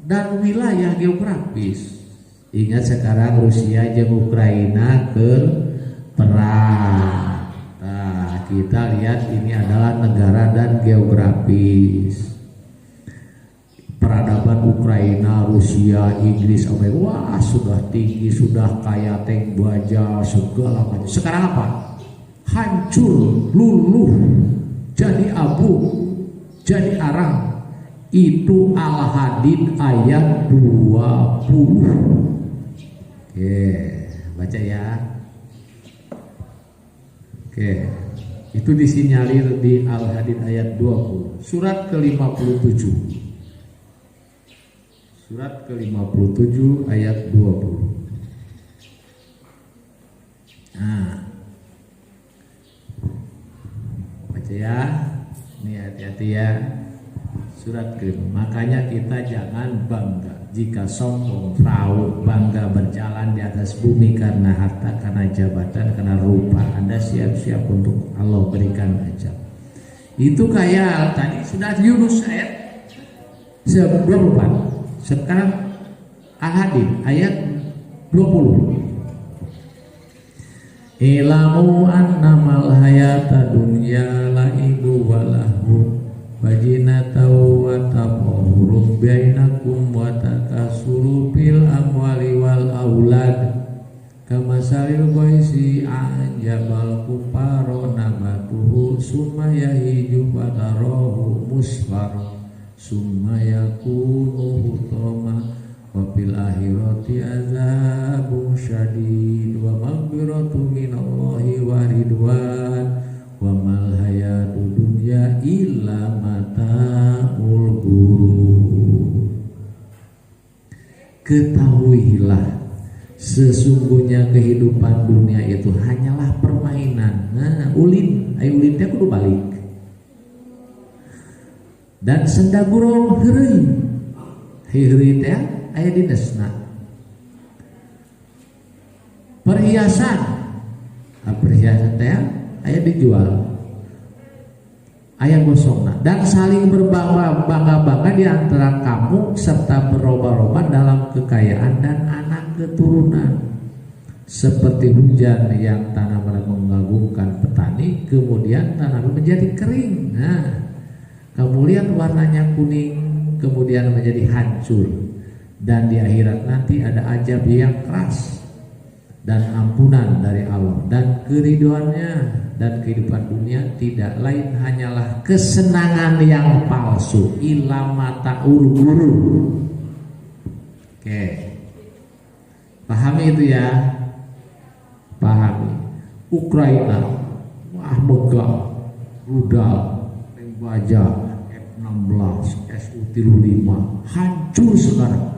dan wilayah geografis. Ingat sekarang Rusia dan Ukraina ke perang. Nah, kita lihat ini adalah negara dan geografis. Peradaban Ukraina, Rusia, Inggris, wah sudah tinggi, sudah kaya tank baja segala macam. Sekarang apa? Hancur, luluh, jadi abu, jadi arang. Itu Al-Hadid ayat 20. Oke, baca ya. Oke, itu disinyalir di Al-Hadid ayat 20. Surat ke-57. Surat ke-57 ayat 20. Nah, baca ya. Ini hati-hati ya. Surat kelima. Makanya kita jangan bangga jika sombong, raut, bangga berjalan di atas bumi karena harta, karena jabatan, karena rupa. Anda siap-siap untuk Allah berikan ajab. Itu kayak tadi sudah Yunus ayat 24. Sekarang Al-Hadid ayat 20. Ilamu annamal hayata dunya la'ibu walahu wajinatau wa tafahurum bainakum wa takasuru fil amwali wal aulad kamasalil ghaisi anjabal kufaro nabatuhu summa yahiju fatarahu musfar summa yakunu hutama wa fil akhirati azabun syadid wa maghfiratu minallahi wa ridwan wa mal hayatu dunya illa mata'ul ghurur. Ketahuilah sesungguhnya kehidupan dunia itu hanyalah permainan. Nah, ulin teh kudu balik. Dan sendaguro heureuy. Heureuy teh aya dinesna. Perhiasan. Perhiasan teh aya dijual, aya gosongna, dan saling berbangga-bangga di antara kamu serta berlomba-lomba dalam kekayaan dan anak keturunan, seperti hujan yang tanah mengagumkan petani, kemudian tanah menjadi kering. Nah, kamu lihat warnanya kuning, kemudian menjadi hancur, dan di akhirat nanti ada azab yang keras dan ampunan dari Allah, dan keridhoannya. Dan kehidupan dunia tidak lain hanyalah kesenangan yang palsu, ilamata uru-uru. Oke, pahami itu ya, pahami. Ukraina, wah megah, rudal, baja, F-16, Su-35, hancur sekarang,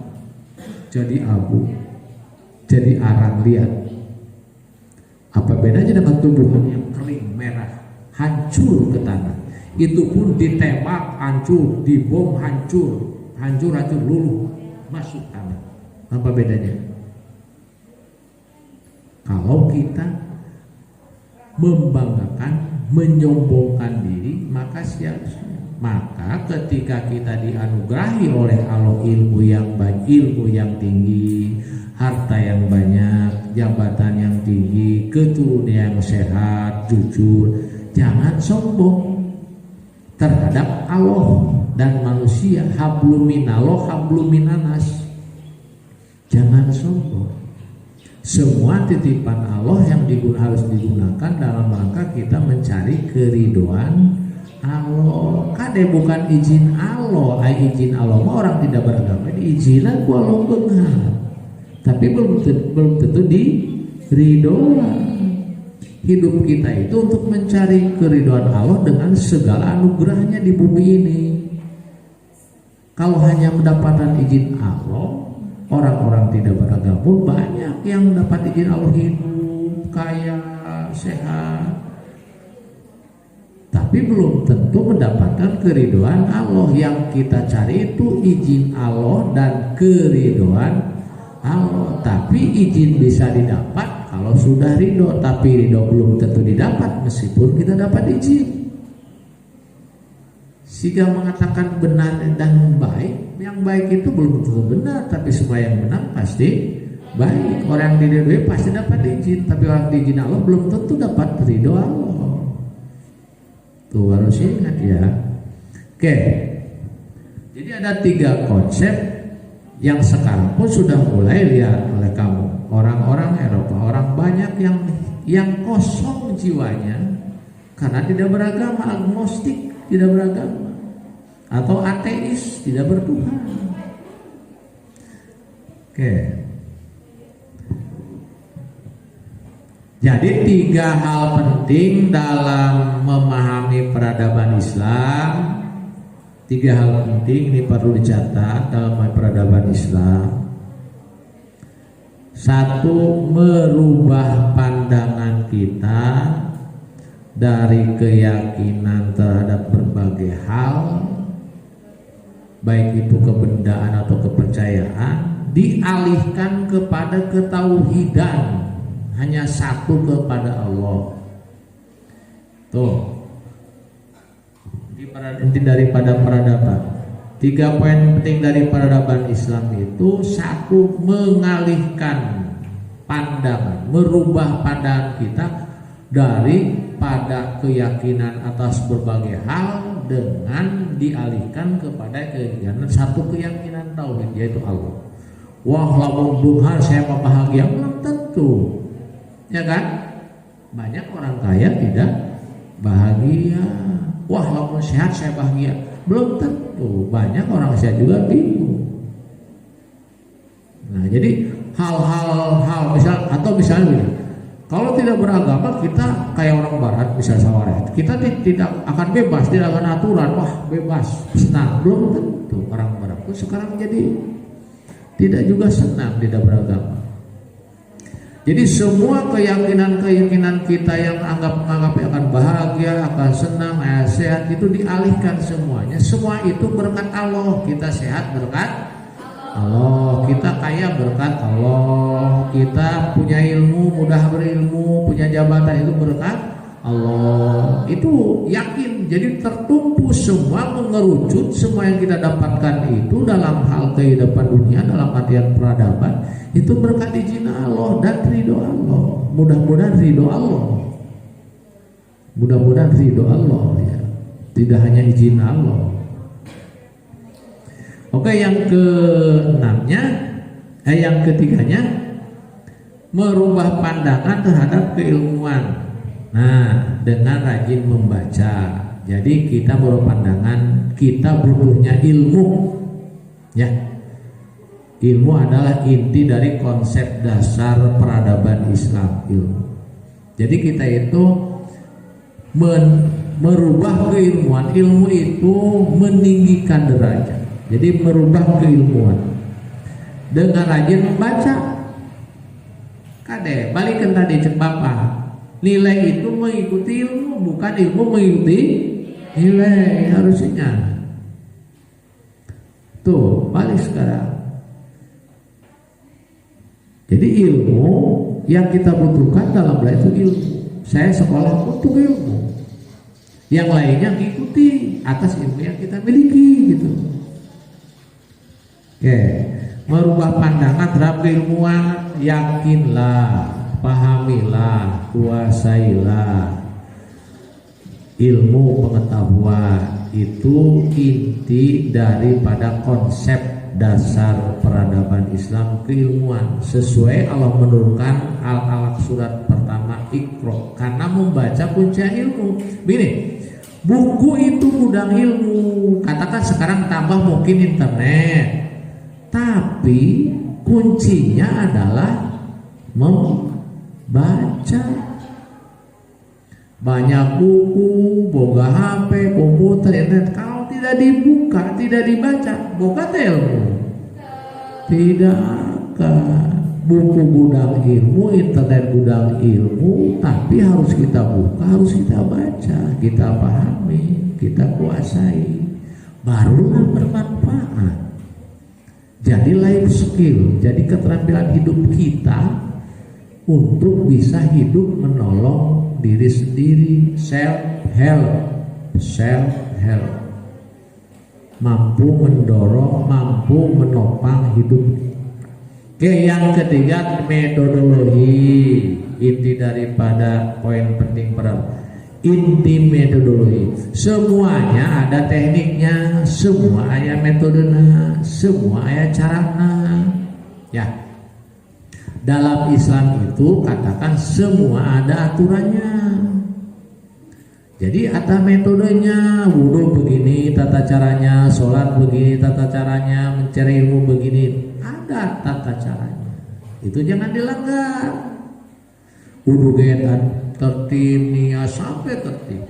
jadi abu, jadi arang liat. Apa bedanya dengan tumbuhan yang kering merah, hancur ke tanah? Itu pun ditembak hancur, dibom hancur, hancur luluh masuk tanah. Apa bedanya? Kalau kita membanggakan, menyombongkan diri, maka sia-sia. Maka ketika kita dianugerahi oleh Allah ilmu yang tinggi, harta yang banyak, jabatan yang tinggi, keturunan yang sehat, jujur, jangan sombong terhadap Allah dan manusia. Hablum minallah, hablum minanas. Jangan sombong. Semua titipan Allah yang harus digunakan dalam rangka kita mencari keridhaan Allah. Kade bukan izin Allah, izin Allah mah orang tidak beragama diizinan ku Allah benar. Tapi belum tentu diridhoan. Hidup kita itu untuk mencari keridhaan Allah dengan segala anugerahnya di bumi ini. Kalau hanya mendapatkan izin Allah, orang-orang tidak beragama banyak yang dapat izin Allah, hidup, kaya, sehat, tapi belum tentu mendapatkan keridhaan Allah. Yang kita cari itu izin Allah dan keridhaan Allah. Tapi izin bisa didapat kalau sudah ridho, tapi ridho belum tentu didapat meskipun kita dapat izin. Jika mengatakan benar dan baik, yang baik itu belum tentu benar, tapi semua yang benar pasti baik. Orang yang diridhoi pasti dapat izin, tapi orang diizin Allah belum tentu dapat ridho Allah. Tuh harus ingat ya. Oke. Jadi ada 3 konsep yang sekarang pun sudah mulai lihat oleh kamu. Orang-orang Eropa, orang banyak yang kosong jiwanya karena tidak beragama, agnostik, tidak beragama, atau ateis, tidak bertuhan. Oke. Jadi 3 hal penting dalam memahami peradaban Islam. 3 hal penting ini perlu dicatat dalam peradaban Islam. 1, merubah pandangan kita dari keyakinan terhadap berbagai hal, baik itu kebendaan atau kepercayaan, dialihkan kepada ketauhidan, hanya satu kepada Allah. Tuh inti daripada peradaban. 3 poin penting dari peradaban Islam itu: 1, mengalihkan pandangan, merubah pandangan kita daripada keyakinan atas berbagai hal dengan dialihkan kepada keyakinan satu keyakinan tauhid, yaitu Allah. Wah, lamun bunga saya bahagia, belum tentu. Ya kan? Banyak orang kaya tidak bahagia. Wah, lamun sehat saya bahagia, belum tentu. Banyak orang sehat juga bingung. Nah, jadi hal-hal misalnya begini, kalau tidak beragama kita kayak orang barat, misalnya sawaret, kita tidak akan bebas, tidak akan aturan, wah bebas, senang. Belum tentu. Orang barat pun sekarang jadi tidak juga senang tidak beragama. Jadi semua keyakinan kita yang menganggap akan bahagia, akan senang, sehat, itu dialihkan semuanya. Semua itu berkat Allah. Kita sehat berkat Allah, kita kaya berkat Allah, kita punya ilmu, mudah berilmu, punya jabatan, itu berkat Allah. Itu yakin. Jadi tertumpu semua, mengerucut semua yang kita dapatkan itu dalam hal kehidupan dunia, dalam artian peradaban, itu berkat izin Allah dan ridho Allah. Mudah-mudahan ridho Allah. Mudah-mudahan ridho Allah ya. Tidak hanya izin Allah. Oke, yang yang ketiganya, merubah pandangan terhadap keilmuan. Nah, dengan rajin membaca. Jadi kita berubah pandangan, kita butuhnya ilmu. Ya. Ilmu adalah inti dari konsep dasar peradaban Islam, ilmu. Jadi kita itu merubah keilmuan. Ilmu itu meninggikan derajat. Jadi merubah keilmuan dengan rajin membaca. Kade, balikan tadi cek Bapak. Nilai itu mengikuti ilmu, bukan ilmu mengikuti nilai harusnya. Tuh, balik sekarang. Jadi ilmu yang kita butuhkan dalam belajar itu ilmu. Saya sekolah untuk ilmu. Yang lainnya mengikuti atas ilmu yang kita miliki gitu. Oke, merubah pandangan terhadap keilmuan, yakinlah, pahamilah, kuasailah ilmu pengetahuan. Itu inti daripada konsep dasar peradaban Islam keilmuan. Sesuai Allah menurunkan Al-Alaq surat pertama Iqra, karena membaca kunci ilmu. Begini, buku itu gudang ilmu. Katakan sekarang tambah mungkin internet, tapi kuncinya adalah membaca. Banyak buku, boga HP, komputer, internet, kalau tidak dibuka, tidak dibaca, boga ilmu. Tidak akan. Buku gudang ilmu, internet gudang ilmu, tapi harus kita buka, harus kita baca, kita pahami, kita kuasai, barulah bermanfaat. Jadi life skill, jadi keterampilan hidup kita untuk bisa hidup menolong diri sendiri, self help, mampu mendorong, mampu menopang hidup. Oke, yang ketiga metodologi. Inti daripada poin penting inti metodologi. Semuanya ada tekniknya, semua ada metodenya, semua ada caranya. Ya. Dalam Islam itu katakan semua ada aturannya. Jadi ada metodenya, wudhu begini tata caranya, sholat begini tata caranya, mencari ilmu begini, ada tata caranya. Itu jangan dilanggar. Wudhu gedan tertib, niat sampai tertib.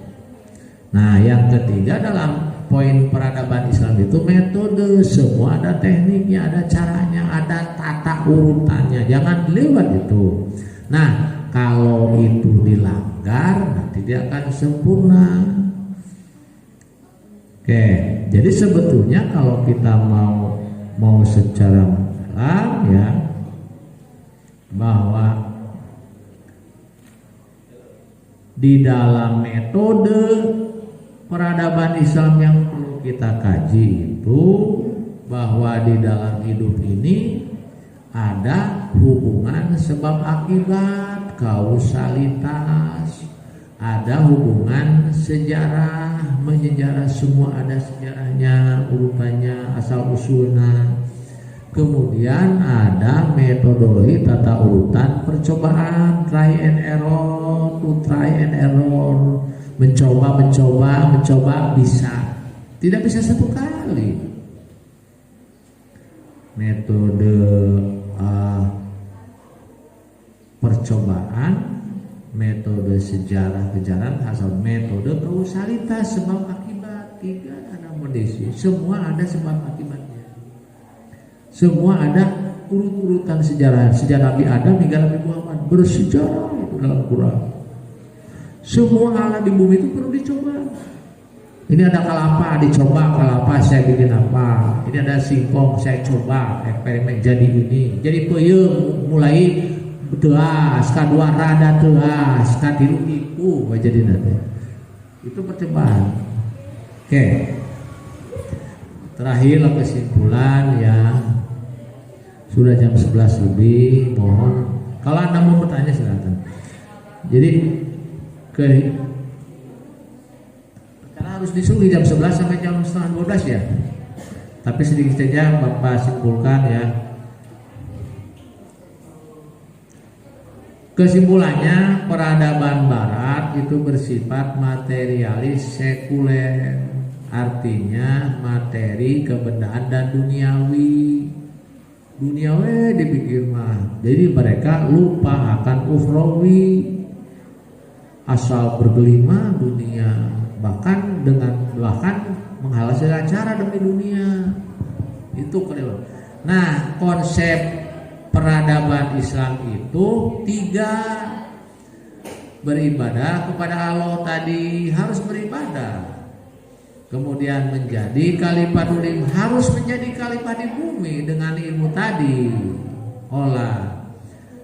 Nah, yang ketiga dalam poin peradaban Islam itu metode. Semua ada tekniknya, ada caranya, ada tata urutannya. Jangan lewat itu. Nah, kalau itu dilanggar nanti dia akan sempurna. Oke, jadi sebetulnya kalau kita mau secara mendalam ya, bahwa di dalam metode peradaban Islam yang perlu kita kaji itu bahwa di dalam hidup ini ada hubungan sebab akibat, kausalitas, ada hubungan sejarah, menyejarah, semua ada sejarahnya, urutannya, asal usulnya. Kemudian ada metodologi tata urutan percobaan, try and error, mencoba bisa, tidak bisa satu kali. Metode percobaan, metode sejarah kejadian, asal metode kausalitas sebab akibat, tiga ada modesi, semua ada sebab akibatnya. Semua ada urut-urutan sejarah Nabi Adam hingga Nabi Muhammad, bersejarah itu dalam Quran. Semua alat di bumi itu perlu dicoba. Ini ada kelapa, dicoba kelapa saya bikin apa. Ini ada singkong, saya coba eksperimen jadi ini. Jadi peuyeum mulai teas, kadua rada teas, katilu tipu jadi nanti. Itu percobaan. Oke. Terakhir kesimpulan ya. Sudah jam 11 lebih, mohon kalau Anda mau bertanya silakan. Jadi karena harus disuruh jam 11 sampai jam setengah 12 ya. Tapi sedikit saja Bapak simpulkan ya. Kesimpulannya, peradaban barat itu bersifat materialis sekuler. Artinya materi, kebendaan dan duniawi. Duniawi dipikir mah. Jadi mereka lupa akan ukhrawi. Asal bergelima dunia, bahkan menghalalkan acara demi dunia. Itu kedua. Nah, konsep peradaban Islam itu 3. Beribadah kepada Allah tadi, harus beribadah. Kemudian menjadi khalifah dulim, harus menjadi khalifah di bumi dengan ilmu tadi. Olah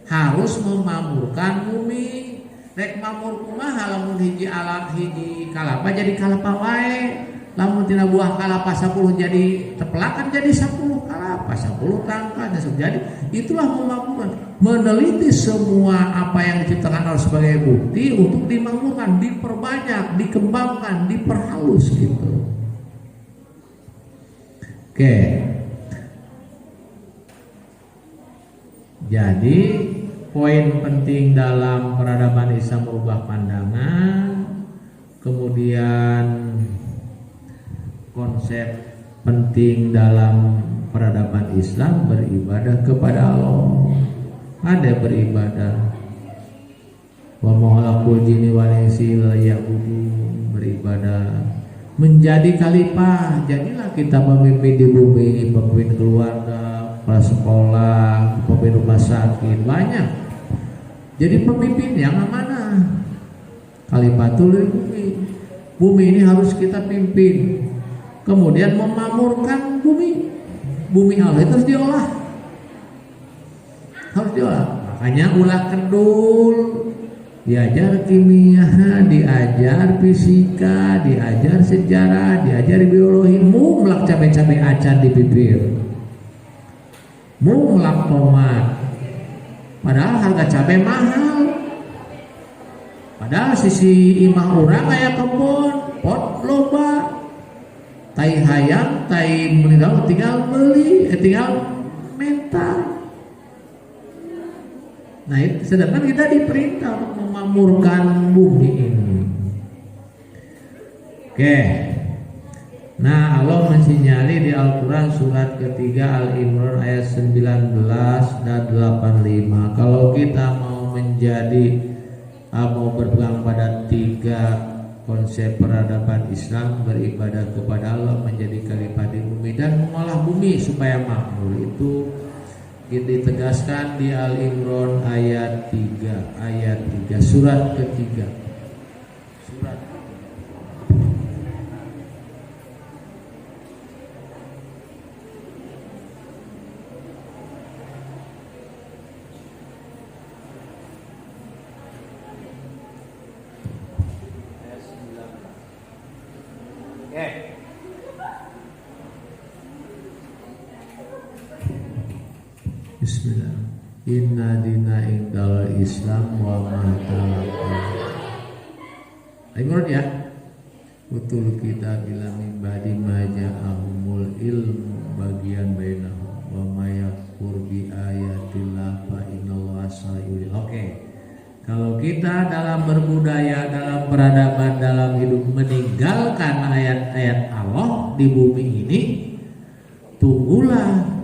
harus memamurkan bumi. Rek mamur kumaha lamun hiji alat hiji kalapa jadi kalapa wae. Lamun tina buah kalapa 10 jadi tepelakan jadi 10 kalapa, 10 tangka jadi. Itulah memamurkan, meneliti semua apa yang diciptakan Allah sebagai bukti untuk dimamurkan, diperbanyak, dikembangkan, diperhalus gitu. Oke. Jadi poin penting dalam peradaban Islam merubah pandangan, kemudian konsep penting dalam peradaban Islam beribadah kepada Allah. Ada beribadah. Wa ma'alakul jini wal insi beribadah. Menjadi khalifah, jadilah kita pemimpin di bumi, pemimpin keluarga, kepala sekolah, pemimpin rumah sakit, banyak. Jadi pemimpin yang amanah. Khalifatul bumi. Bumi ini harus kita pimpin. Kemudian memamurkan bumi. Bumi Allah itu harus diolah. Harus diolah. Makanya ulah kedul, diajar kimia, diajar fisika, diajar sejarah, diajar biologi. Mulak cabai-cabai acan di bibir. Mulak tomat. Padahal harga cabai mahal. Padahal sisi imah urang aya kebun, pot loba. Tai hayam, tai meninggal tinggal beli, tinggal mental. Nah, sedangkan kita diperintah untuk memamurkan bumi ini. Oke. Nah, Allah mensinyali di Al-Quran surat ketiga Al-Imran ayat 19 dan 85. Kalau kita mau berpegang pada 3 konsep peradaban Islam, beribadah kepada Allah, menjadi khalifah di bumi dan mengolah bumi supaya makmur, itu ditegaskan di Al-Imran ayat 3 surat ketiga. Surat Bismillah. Inna dina indal Islam wa ma talaqqa. Imran ya. Betul kita bila min ba'di ma ja'ahumul ilmu bagian bainahum wa may yakfur bi ayatillah fa innallaha sari'ul. Oke. Kalau kita dalam berbudaya, dalam peradaban, dalam hidup meninggalkan ayat-ayat Allah di bumi ini, tunggulah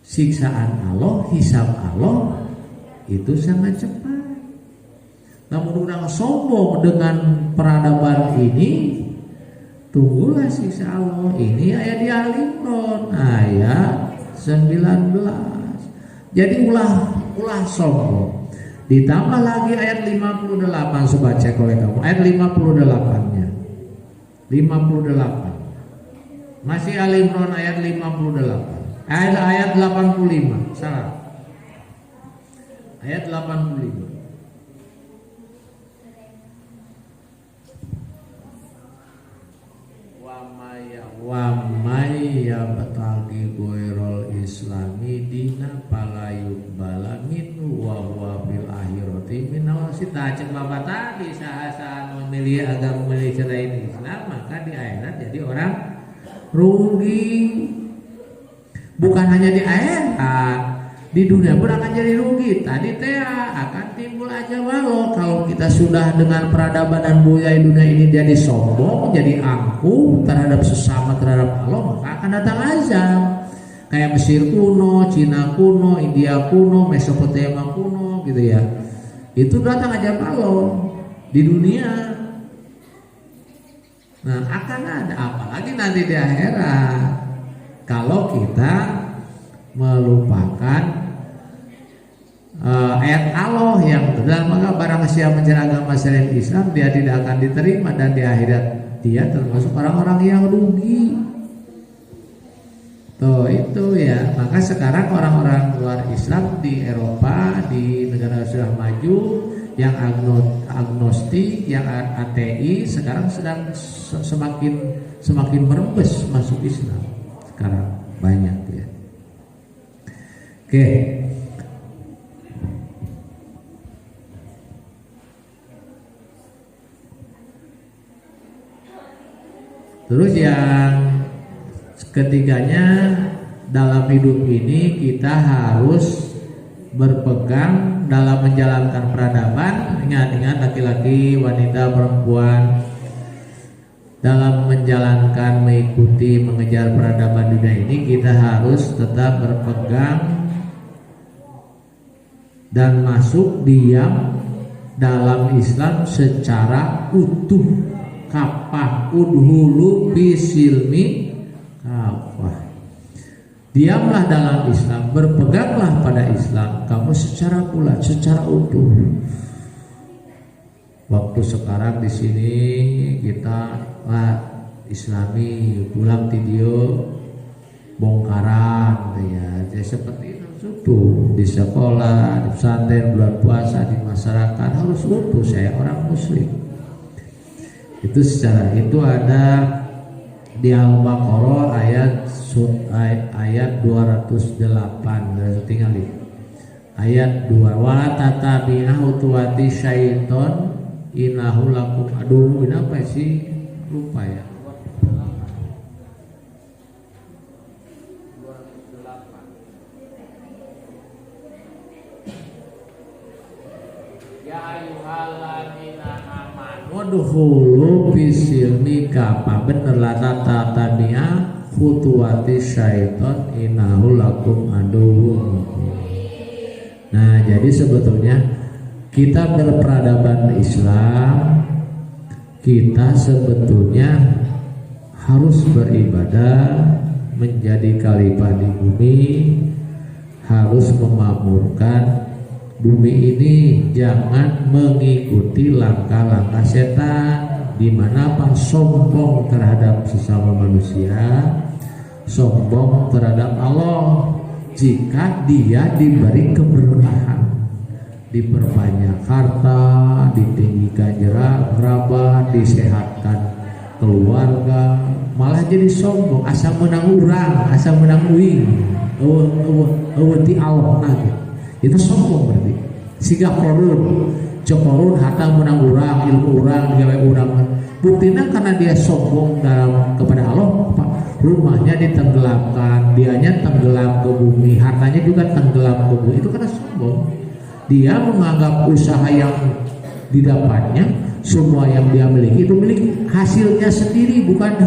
siksaan Allah, hisab Allah itu sangat cepat. Namun orang sombong dengan peradaban ini, tunggulah siksa Allah. Ini ayat di Al-Imran ayat 19. Jadi ulah sombong. Ditambah lagi ayat 58, sobat cek oleh kamu. Ayat 58-nya. 58. Masih Al-Imran ayat 58. Ayat 85, salah. Ayat 85. Wa maya batagi goirol islami dina palayuk balamin wa huwa fil akhirati minal sita. Cek bapak tadi saha memilih agama, memilih cerai Islam, maka di akhirat jadi orang rugi. Bukan hanya di akhirat, di dunia pun akan jadi rugi. Tadi akan timbul aja walau kalau kita sudah dengan peradaban dan budaya dunia ini jadi sombong, jadi angkuh terhadap sesama, terhadap Allah, maka akan datang azab. Kayak Mesir kuno, Cina kuno, India kuno, Mesopotamia kuno, gitu ya. Itu datang azab Allah di dunia. Nah, akan ada apalagi nanti di akhirat. Kalau kita melupakan ayat Allah yang benar, maka barang siapa mencari agama selain Islam dia tidak akan diterima, dan di akhirat dia termasuk orang-orang yang rugi. Tuh itu ya, maka sekarang orang-orang luar Islam di Eropa, di negara sudah maju, yang agnostik, yang ATI sekarang sedang semakin merembes masuk Islam sekarang banyak ya. Oke. Terus yang ketiganya, dalam hidup ini kita harus berpegang dalam menjalankan peradaban. Ingat-ingat laki-laki, wanita, perempuan, dalam menjalankan, mengikuti, mengejar peradaban dunia ini kita harus tetap berpegang dan masuk diam dalam Islam secara utuh. Kapah udhulu bisilmi kafah. Diamlah dalam Islam, berpeganglah pada Islam kamu secara bulat, secara utuh. Waktu sekarang di sini kita Islami pulang video bongkaran ya, jadi seperti itu utuh di sekolah, di pesantren, bulan puasa, di masyarakat harus utuh. Saya orang Muslim. Itu secara itu ada di Al-Baqarah ayat 208, tinggal lihat ayat 2, wala tatabi'u khutuwati syaiton innahu lakum aduwwun. Apa sih, lupa ya. Ya ayyuhalladzina amanu wadkhulu bisilmi kafah. Bener lah, tatabi'a khutuwati syaiton innahu lakum aduwwun. Nah, jadi sebetulnya kita berperadaban Islam, kita sebetulnya harus beribadah, menjadi khalifah di bumi, harus memakmurkan bumi ini, jangan mengikuti langkah-langkah setan, di mana apa? Sombong terhadap sesama manusia, sombong terhadap Allah. Jika dia diberi keberkahan, diperbanyak harta, ditinggikan kerabat, disehatkan keluarga, malah jadi sombong, asal menang urang, asal menang uing, ti Allah gitu. Itu sombong berarti. Siga korun, cokorun harta menang urang, ilmu urang, gawe urang. Buktinya karena dia sombong dalam kepada Allah, rumahnya ditenggelamkan, dianya tenggelam ke bumi, hartanya juga tenggelam ke bumi. Itu karena sombong. Dia menganggap usaha yang didapatnya, semua yang dia miliki itu milik hasilnya sendiri, bukan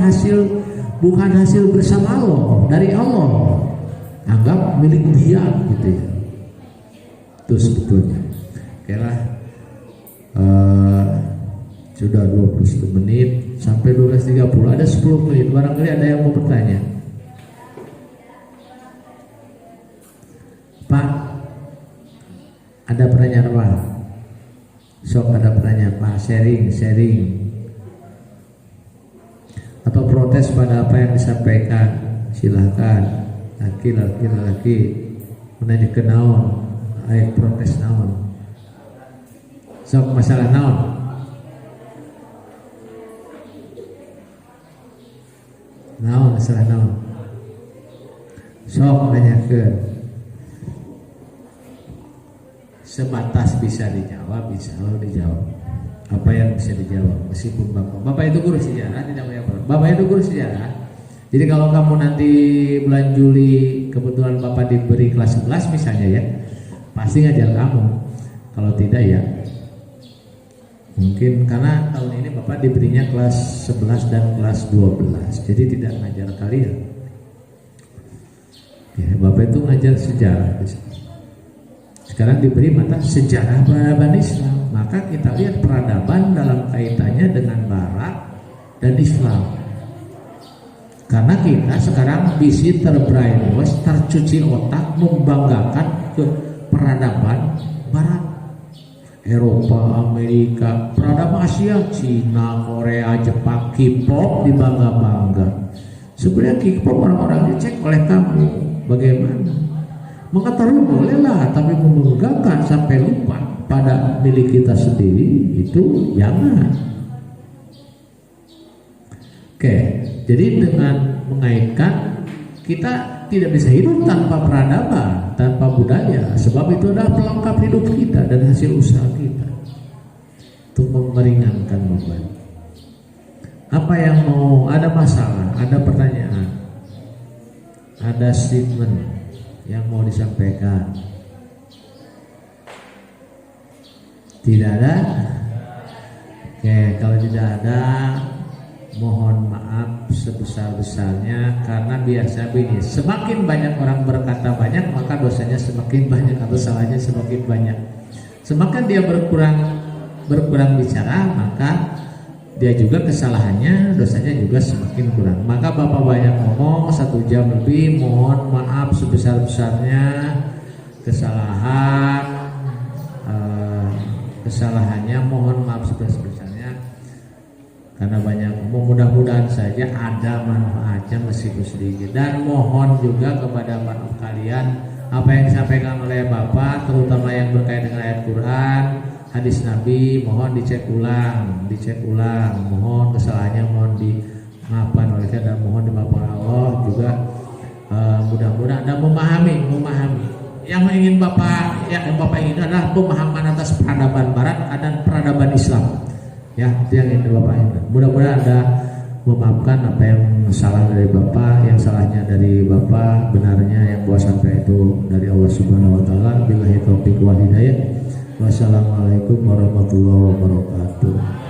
hasil bersama Allah, dari Allah. Anggap milik dia gitu ya. Itu sebetulnya. Oke lah, sudah 21 menit sampai 12.30, ada 10 menit. Barangkali ada yang mau bertanya. Pak, ada pertanyaan apa? Sok ada pertanyaan Pak, sharing atau protes pada apa yang disampaikan, silahkan. Laki menanya ke naon, ayo protes naon, sok masalah naon. Naon masalah naon, sok nanya ke. Sebatas bisa dijawab, insya Allah dijawab. Apa yang bisa dijawab, meskipun bapak itu guru sejarah, tidak punya apa. Bapak itu guru sejarah. Jadi kalau kamu nanti bulan Juli kebetulan bapak diberi kelas 11 misalnya ya, pasti ngajar kamu. Kalau tidak ya mungkin karena tahun ini bapak diberinya kelas 11 dan kelas 12, jadi tidak ngajar kalian. Ya, bapak itu ngajar sejarah. Sekarang diberi mata sejarah peradaban Islam, maka kita lihat peradaban dalam kaitannya dengan Barat dan Islam. Karena kita sekarang bisi terbrainwash, tercuci otak, membanggakan ke peradaban Barat, Eropa, Amerika, peradaban Asia, Cina, Korea, Jepang, K-pop dibangga-bangga. Sebenarnya K-pop orang-orang dicek oleh kamu bagaimana? Mengetahui bolehlah, tapi membanggakan sampai lupa pada milik kita sendiri itu jangan. Oke, jadi dengan mengaitkan kita tidak bisa hidup tanpa peradaban, tanpa budaya, sebab itu adalah pelengkap hidup kita dan hasil usaha kita untuk meringankan beban. Apa yang mau, ada masalah, ada pertanyaan, ada statement yang mau disampaikan? Tidak ada? Oke, kalau tidak ada, mohon maaf sebesar-besarnya, karena biasa begini, semakin banyak orang berkata banyak, maka dosanya semakin banyak atau salahnya semakin banyak. Semakin dia berkurang bicara, maka dia juga kesalahannya, dosanya juga semakin kurang. Maka Bapak banyak ngomong 1 jam lebih, mohon maaf sebesar-besarnya. Kesalahannya mohon maaf sebesar-besarnya, karena banyak ngomong. Mudah-mudahan saja ada manfaatnya meskipun sedikit. Dan mohon juga kepada maaf kalian, apa yang disampaikan oleh Bapak, terutama yang berkaitan dengan ayat Quran, hadis Nabi, mohon dicek ulang, mohon kesalahannya mohon dimaafkan oleh kita, dan mohon dimaafkan Allah juga. Mudah-mudahan Anda memahami yang ingin Bapak ingin adalah pemahaman atas peradaban Barat dan peradaban Islam, ya, itu yang ingin Bapak inginkan. Mudah-mudahan Anda memaafkan apa yang salah dari Bapak, yang salahnya dari Bapak, benarnya yang buat sampai itu dari Allah Subhanahu wa taala. Billahi taufiq wal hidayah. Wassalamualaikum warahmatullahi wabarakatuh.